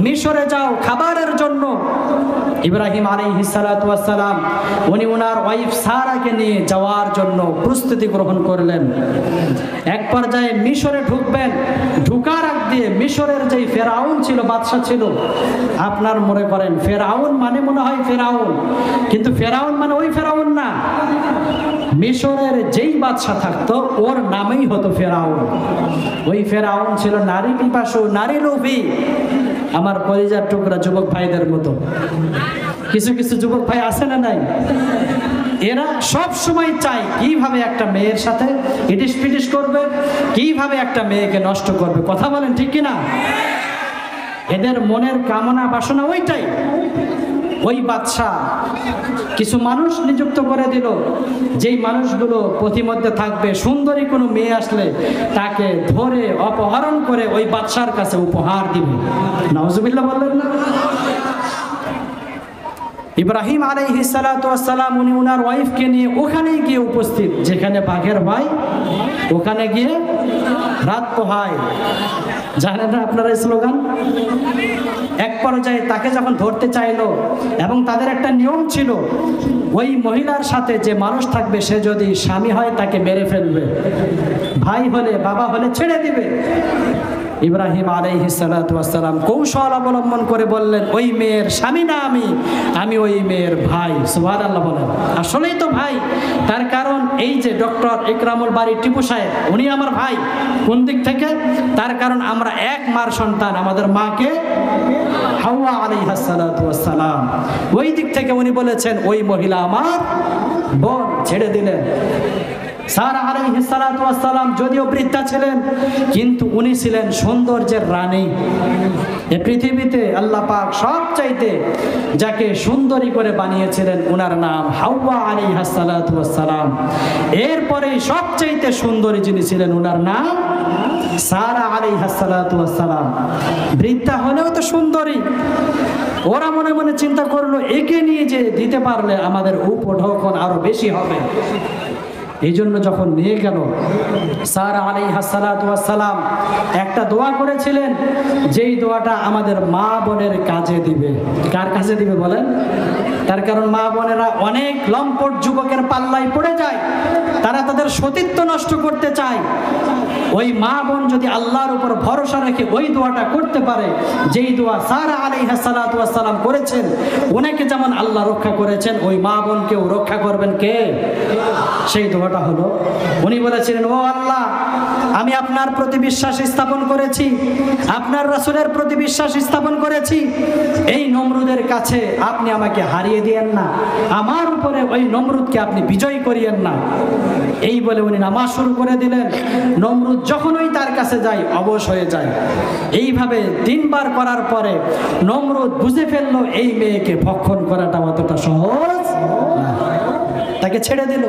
মিশরে যাও খাবারের জন্য। ইব্রাহিম আলাইহিস সালাতু ওয়াস সালাম উনি ওনার ওয়াইফ সারাকে নিয়ে যাওয়ার জন্য প্রস্তুতি গ্রহণ করলেন। এক পর্যায়ে মিশরে ঢুকবেন, ঢুকার আগ দিয়ে মিশরের যেই ফেরাউন ছিল, বাদশা ছিল, আপনার মনে করেন ফেরাউন মানে মনে হয় ফেরাউন, কিন্তু ফেরাউন মানে ওই ফেরাউন না। মিশরের যেই বাদশা থাকতো ওর নামেই হতো ফেরাউন। ওই ফেরাউন ছিল নারী পিপাসু, নারী লোভী। আমার কলিজার টুকরা যুবক ভাইদের মতো কিছু কিছু যুবক ভাই আছে না নাই? এরা সব সময় চায় কিভাবে একটা মেয়ের সাথে ইটিস পিটিস করবে, কিভাবে একটা মেয়েকে নষ্ট করবে। কথা বলেন ঠিক কিনা? এদের মনের কামনা বাসনা ওইটাই। ওই বাদশা কিছু মানুষ নিযুক্ত করে দিল, যেই মানুষগুলো পথিমধ্যে থাকবে, সুন্দরী কোনো মেয়ে আসলে তাকে ধরে অপহরণ করে ওই বাদশার কাছে উপহার দিবে। নাউজুবিল্লাহ বললেন না? ইব্রাহিম আলাইহিস সালাতু ওয়াস সালাম উনি ওনার ওয়াইফকে নিয়ে ওখানেই গিয়ে উপস্থিত, যেখানে বাঘের ভাই ওখানে গিয়ে রাত পোহায়। জানেন না আপনারা এই স্লোগান? এক পর্যায়ে তাকে যখন ধরতে চাইলো, এবং তাদের একটা নিয়ম ছিল, ওই মহিলার সাথে যে মানুষ থাকবে সে যদি স্বামী হয় তাকে মেরে ফেলবে, ভাই হলে বাবা হলে ছেড়ে দিবে। ইব্রাহিম আলাইহিস সালাতু ওয়াস সালাম কৌশল অবলম্বন করে বললেন, ওই মেয়ের স্বামী না আমি ওই মেয়ের ভাই। সুবহানাল্লাহ বলেন। আসলেই তো ভাই। তার কারণ এই যে ডক্টর ইকরামুল বারী টিপু সাহেব, উনি আমার ভাই। কোন দিক থেকে? তার কারণ আমরা এক মার সন্তান, আমাদের মাকে হাওয়া আলাইহাস সালাতু ওয়াস সালাম। ওই দিক থেকে উনি বলেছেন ওই মহিলা আমার বোন, ছেড়ে দিলেন। সারা আলাইহিস সালাতু ওয়াস সালাম যদিও বৃদ্ধা ছিলেন, কিন্তু উনি ছিলেন সৌন্দর্যের রানী। এই পৃথিবীতে আল্লাহ পাক সবচাইতে যাকে সুন্দরী করে বানিয়েছিলেন ওনার নাম হাওয়া আলাইহাস সালাতু ওয়াস সালাম। এরপরে সবচাইতে সুন্দরী যিনি ছিলেন ওনার নাম সারা আলাইহাস সালাতু ওয়াস সালাম। বৃদ্ধা হলেও তো সুন্দরী। ওরা মনে মনে চিন্তা করলো, একে নিয়ে যে দিতে পারলে আমাদের উপঢৌকন আরো বেশি হবে। এই জন্য যখন নিয়ে গেল, সারা আলাইহাস সালাতু ওয়াস সালাম একটা দোয়া করেছিলেন, যেই দোয়াটা আমাদের মা বোনের কাজে দিবে। কার কাজে দিবে বলেন? তার কারণ মা বোনেরা অনেক লম্পট যুবকের পাল্লায় পড়ে যায়, তারা তাদের সতীত্ব নষ্ট করতে চায়। ওই মা বোন যদি আল্লাহর উপর ভরসা রেখে ওই দোয়াটা করতে পারে, যেই দোয়া সারা আলাইহাস সালাতু ওয়াস সালাম করেছেন, ওনাকে যেমন আল্লাহ রক্ষা করেছেন, ওই মা বোনকেও রক্ষা করবেন কে? সেই দোয়াটা হলো, উনি বলেছিলেন, ও আল্লাহ, আমি আপনার প্রতি বিশ্বাস স্থাপন করেছি, আপনার রাসূলের প্রতি বিশ্বাস স্থাপন করেছি। এই নমরুদের কাছে আপনি আমাকে হারিয়ে দিয়েন না, আমার উপরে ওই নমরুদকে আপনি বিজয় করিয়েন না। এই বলে উনি নামাজ শুরু করে দিলেন। নমরুদ যখনই তার কাছে যায় অবশ হয়ে যায়। এইভাবে 3 বার করার পরে নমরুদ বুঝে ফেললো এই মেয়েকে ভক্ষণ করাটা অতটা সহজ না। তাকে ছেড়ে দিল,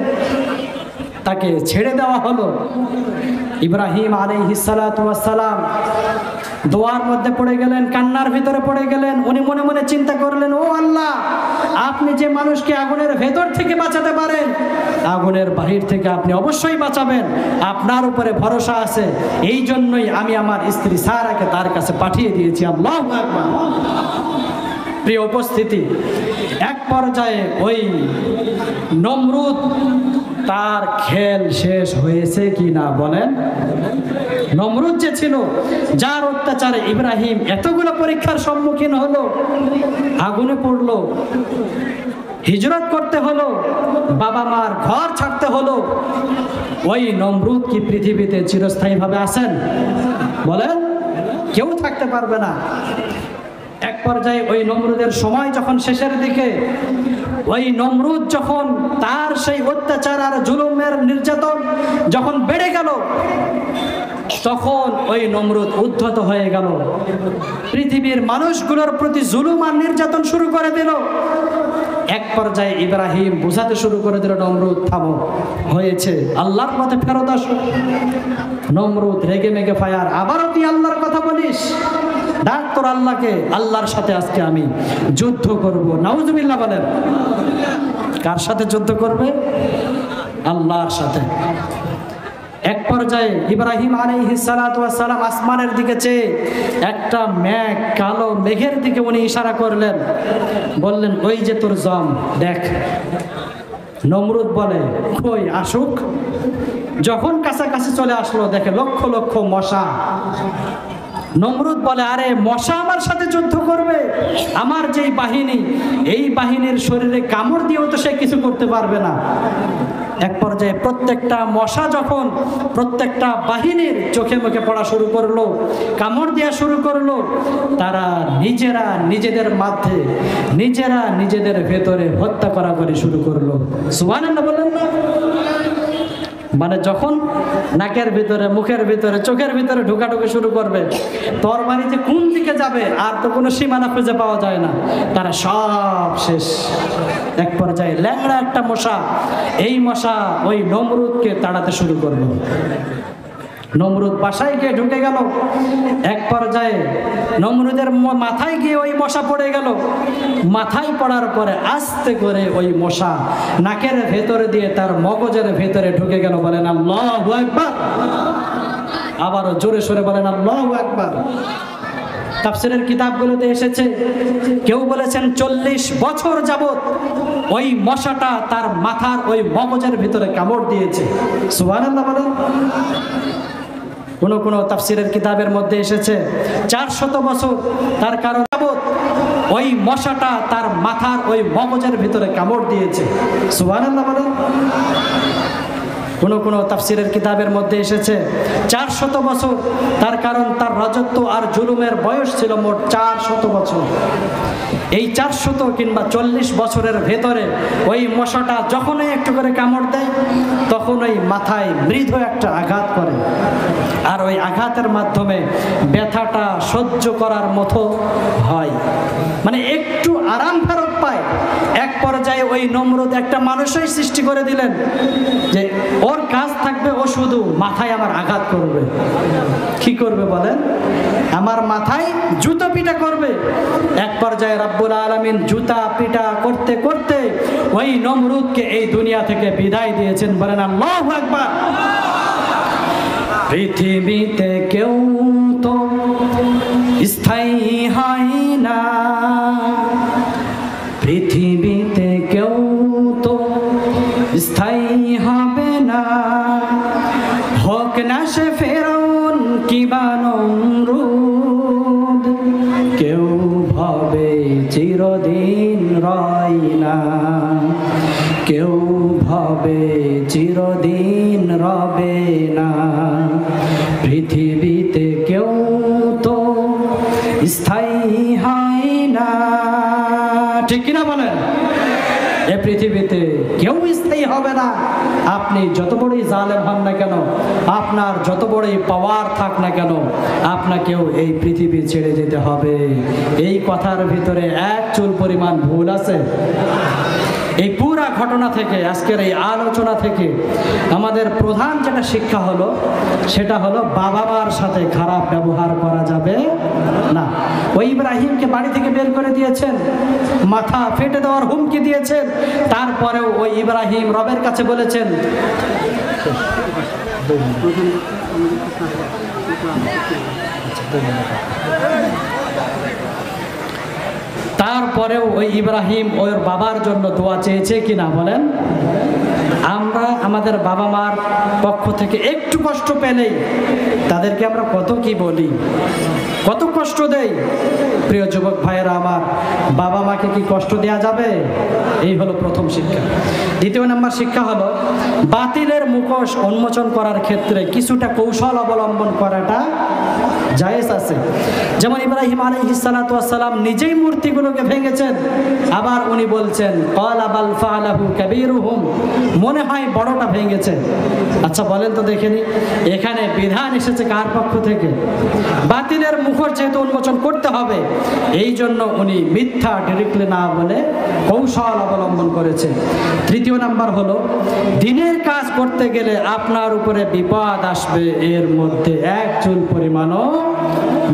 তাকে ছেড়ে দেওয়া হলো। ইব্রাহিম আলাইহিস সালাতু ওয়াস সালাম দোয়ার মধ্যে পড়ে গেলেন, কান্নার ভিতরে পড়ে গেলেন। উনি মনে মনে চিন্তা করলেন, ও আল্লাহ, আপনি যে মানুষকে আগুনের ভেতর থেকে বাঁচাতে পারেন, আগুনের বাহির থেকে আপনি অবশ্যই বাঁচাবেন। আপনার উপরে ভরসা আছে, এই জন্যই আমি আমার স্ত্রী সারাকে তার কাছে পাঠিয়ে দিয়েছি। আল্লাহু আকবার। প্রিয় উপস্থিতি, এক পর্যায়ে ওই নমরুদ তার খেল শেষ হয়েছে কি না বলেন? নমরুদ যে ছিল, যার অত্যাচারে ইব্রাহিম এতগুলো পরীক্ষার সম্মুখীন হলো, আগুনে পড়লো, হিজরত করতে হলো, বাবা মার ঘর ছাড়তে হলো, ওই নমরুদ কি পৃথিবীতে চিরস্থায়ীভাবে আছেন বলেন? কেউ থাকতে পারবে না। এক পর্যায়ে ওই নমরুদের সময় যখন শেষের দিকে, ওই নমরুদ যখন তার সেই অত্যাচার আর জুলুমের নির্যাতন যখন বেড়ে গেল, তখন ওই নমরুদ উদ্ধত হয়ে গেল, পৃথিবীর মানুষগুলোর প্রতি জুলুম আর নির্যাতন শুরু করে দিল। এক পর্যায়ে ইব্রাহিম বুঝাতে শুরু করে দিল, নমরুদ থামো, হয়েছে, আল্লাহর পথে ফেরত আসো। নমরুদ রেগে মেগে ফায়ার, আবারও তুই আল্লাহর কথা বলিস, ডাক তোর আল্লাহকে, আল্লাহর সাথে আজকে আমি যুদ্ধ করব। নাউজুবিল্লাহ বলেন। কার সাথে যুদ্ধ করবে? আল্লাহর সাথে। এক পর্যায়ে ইব্রাহিম আলাইহিস সালাতু ওয়াস সালাম আসমানের দিকে চেয়ে একটা মেঘ, কালো মেঘের দিকে উনি ইশারা করলেন, বললেন, ওই যে তোর জম, দেখ। নমরুদ বলে, কই আসুক। যখন কাছাকাছি চলে আসলো, দেখে লক্ষ লক্ষ মশা। নমরুদ বলে, আরে মশা আমার সাথে যুদ্ধ করবে? আমার যেই বাহিনী, এই বাহিনীর শরীরে কামড় দিয়েও তো সে কিছু করতে পারবে না। এক পর্যায়ে প্রত্যেকটা মশা যখন প্রত্যেকটা বাহিনীর চোখে মুখে পড়া শুরু করলো, কামড় দেওয়া শুরু করলো, তারা নিজেরা নিজেদের মধ্যে, নিজেরা নিজেদের ভেতরে হত্যা করাকরি শুরু করলো। সুবহানাল্লাহ বলেন না? মানে যখন নাকের ভিতরে, মুখের ভিতরে, চোখের ভিতরে ঢুকাঢুকি শুরু করবে, তরবারি যে কোন দিকে যাবে আর তো কোনো সীমানা খুঁজে পাওয়া যায় না, তারা সব শেষ। এক পর্যায়ে ল্যাংড়া একটা মশা, এই মশা ওই নমরুদকে তাড়াতে শুরু করলো। নমরুদ বাসায় গিয়ে ঢুকে গেল। এক পর্যায়ে নমরুদের মাথায় গিয়ে ওই মশা পড়ে গেল। মাথায় পড়ার পরে আস্তে করে ওই মশা নাকের ভেতরে দিয়ে তার মগজের ভেতরে ঢুকে গেল। বলেন আল্লাহু আকবার। আবারও জোরে সোরে বলেন আল্লাহু আকবার। তাফসীরের কিতাবগুলোতে এসেছে, কেউ বলেছেন 40 বছর যাবত ওই মশাটা তার মাথার ওই মগজের ভিতরে কামড় দিয়েছে। সুবহানাল্লাহ বলেন। কোন কোন তাফসীরের কিতাবের মধ্যে এসেছে 400 বছর, তার কারণ ওই মশাটা তার মাথার ওই মগজের ভিতরে কামড় দিয়েছে। সুবহানাল্লাহ বলেন। কোন কোন তাফসীরের কিতাবের মধ্যে এসেছে 400 বছর, তার কারণ তার রাজত্ব আর জুলুমের বয়স ছিল মোট 400 বছর। এই 400 কিংবা 40 বছরের ভেতরে ওই মশাটা যখনই একটু করে কামড় দেয়, তখন ওই মাথায় মৃদু একটা আঘাত করে, আর ওই আঘাতের মাধ্যমে ব্যথাটা সহ্য করার মতো হয়, মানে একটু আরাম ফেরত পায়। এক পর্যায়ে ওই নমরুদ একটা মানুষই সৃষ্টি করে দিলেন যে ওর কাজ থাকবে, ও শুধু মাথায় আমার আঘাত করবে। কি করবে বলেন? আমার মাথায় জুতো পিটা করবে। এক পর্যায়ে রব্বুল আলামিন জুতা পিটা করতে করতে ওই নমরুদকে এই দুনিয়া থেকে বিদায় দিয়েছেন। বলেন আল্লাহু আকবার। পৃথিবীতে কেউ তো স্থায়ী হয় না, পৃথিবীতে কেউ তো স্থায়ী হবে না, হোক না সে ফেরাউন কিবা নমরুদ, কেউ ভাবে চিরদিন রয় না, কেউ ভাবে চিরদিন রবে না, পৃথিবীতে কেউ তো স্থায়ী হয় না। ঠিক কিনা বলেন? এ পৃথিবীতে কেউ স্থায়ী হবে না। আপনি যত বড়ই জালেম হন না কেন, আপনার যত বড়ই পাওয়ার থাক না কেন, আপনাকেও এই পৃথিবী ছেড়ে যেতে হবে। এই কথার ভিতরে এক চুল পরিমাণ ভুল আছে? এই পুরা ঘটনা থেকে, আজকের এই আলোচনা থেকে আমাদের প্রধান যেটা শিক্ষা হলো, সেটা হলো বাবা মার সাথে খারাপ ব্যবহার করা যাবে না। ওই ইব্রাহিমকে বাড়ি থেকে বের করে দিয়েছেন, মাথা ফেটে দেওয়ার হুমকি দিয়েছেন, তারপরেও ওই ইব্রাহিম রবের কাছে বলেছেন, তারপরেও ওই ইব্রাহিম ওর বাবার জন্য দোয়া চেয়েছে কিনা বলেন? আমরা আমাদের বাবা মার পক্ষ থেকে একটু কষ্ট পেলেই তাদেরকে আমরা কত কি বলি। কত কষ্ট দেয়। প্রিয় যুবক ভাইয়েরা আমার, বাবা মাকে কি কষ্ট দেয়া যাবে? এই হলো প্রথম শিক্ষা। দ্বিতীয় নম্বর শিক্ষা হলো বাতিলের মুখোশ উন্মোচন করার ক্ষেত্রে কিছুটা কৌশল অবলম্বন করাটা জায়েজ আছে। যেমন ইব্রাহিম আলাইহিস সালাতু ওয়াস সালাম নিজেই মূর্তিগুলোকে ভেঙেছেন, আবার উনি বলছেন ক্বালা বাল ফাআলাহু কাবীরুহুম, মনে হয় বড়টা ভেঙেছে। আচ্ছা বলেন তো দেখেনি, এখানে বিধান এসেছে কার পক্ষ থেকে? বাতিলের মুখোশ যেহেতু উন্মোচন করতে হবে, এই জন্য উনি মিথ্যা ডিরেক্টলি না বলে কৌশল অবলম্বন করেছে। তৃতীয় নাম্বার হলো দিনের কাজ করতে গেলে আপনার উপরে বিপদ আসবে, এর মধ্যে এক চুল পরিমাণও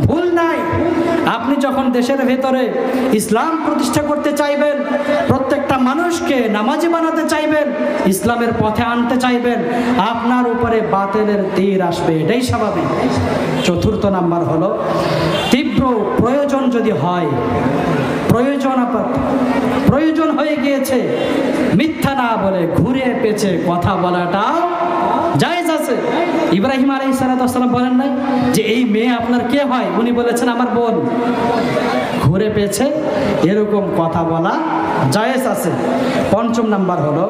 ভুল নাই। আপনি যখন দেশের ভেতরে ইসলাম প্রতিষ্ঠা করতে চাইবেন, প্রত্যেকটা মানুষকে নামাজি বানাতে চাইবেন, ইসলামের পথে আনতে চাইবেন, আপনার উপরে বাতিলের তীর আসবে, এটাই স্বাভাবিক। চতুর্থ নাম্বার হলো তীব্র প্রয়োজন যদি হয়, প্রয়োজন হয়ে গিয়েছে, মিথ্যা না বলে ঘুরে পেঁচে কথা বলাটাও জায়েজ আছে। ইব্রাহিম আলাইহিস সালাম বলেন নাই যে এই মেয়ে আপনার কে হয়? উনি বলেছেন আমার বোন। ঘুরে পেঁচে এরকম কথা বলা জায়েজ আছে। পঞ্চম নাম্বার হলো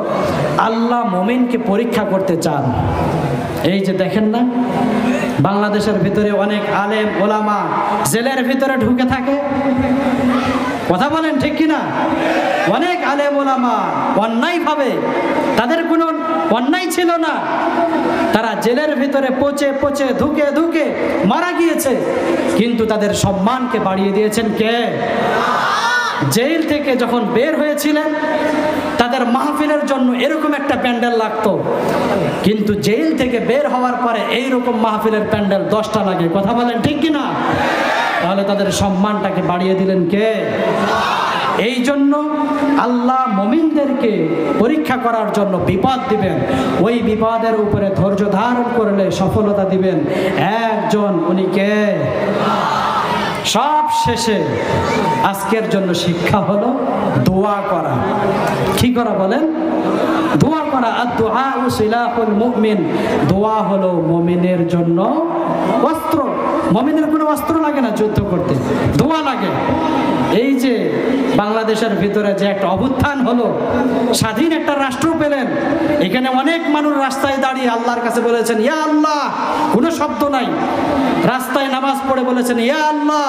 আল্লাহ মুমিনকে পরীক্ষা করতে চান। এই যে দেখেন না, বাংলাদেশের ভিতরে অনেক আলেম ওলামা জেলের ভিতরে ঢুকে থাকে, কথা বলেন ঠিক কিনা? অনেক আলেম ওলামা অন্যায়ভাবে, তাদের কোনো অন্যায় ছিল না, তারা জেলের ভিতরে পচে পচে ধুকে ধুকে মারা গিয়েছে, কিন্তু তাদের সম্মানকে বাড়িয়ে দিয়েছেন কে? জেল থেকে যখন বের হয়েছিলেন তাদের মাহফিলের জন্য এরকম একটা প্যান্ডেল লাগতো, কিন্তু জেল থেকে বের হওয়ার পরে এইরকম মাহফিলের প্যান্ডেল 10টা লাগে, কথা বলেন ঠিক কিনা? তাহলে তাদের সম্মানটাকে বাড়িয়ে দিলেন কে? এই জন্য আল্লাহ মুমিনদেরকে পরীক্ষা করার জন্য বিপদ দিবেন, ওই বিপদের উপরে ধৈর্য ধারণ করলে সফলতা দিবেন একজন, উনি কে? সব শেষে আজকের জন্য শিক্ষা হলো দোয়া করা। কি করা বলেন? দোয়া করা। আদ-দুআউ সিলাহুল মুমিন, দোয়া হলো মুমিনের জন্য অস্ত্র। মুমিনের কোনো অস্ত্র লাগে না যুদ্ধ করতে, দোয়া লাগে। এই যে বাংলাদেশের ভিতরে যে একটা অভ্যুত্থান হলো, স্বাধীন একটা রাষ্ট্র পেলেন, এখানে অনেক মানুষ রাস্তায় দাঁড়িয়ে আল্লাহর কাছে বলেছেন ইয়া আল্লাহ, কোনো শব্দ নাই, রাস্তায় নামাজ পড়ে বলেছেন ইয়া আল্লাহ,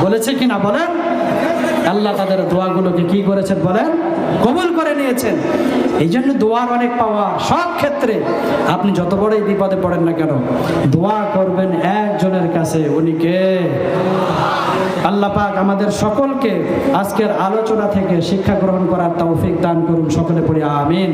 বলেছে কিনা বলেন? আল্লাহ তাদের দোয়াগুলোকে কি করেছেন বলেন? কবুল করে নিয়েছেন। এই জন্য দোয়ার অনেক পাওয়া। সব ক্ষেত্রে আপনি যত বড়ই বিপদে পড়েন না কেন, দোয়া করবেন একজনের কাছে, উনি কে? আল্লাহ পাক আমাদের সকলকে আজকের আলোচনা থেকে শিক্ষা গ্রহণ করার তৌফিক দান করুন। সকলে পড়ি আমিন।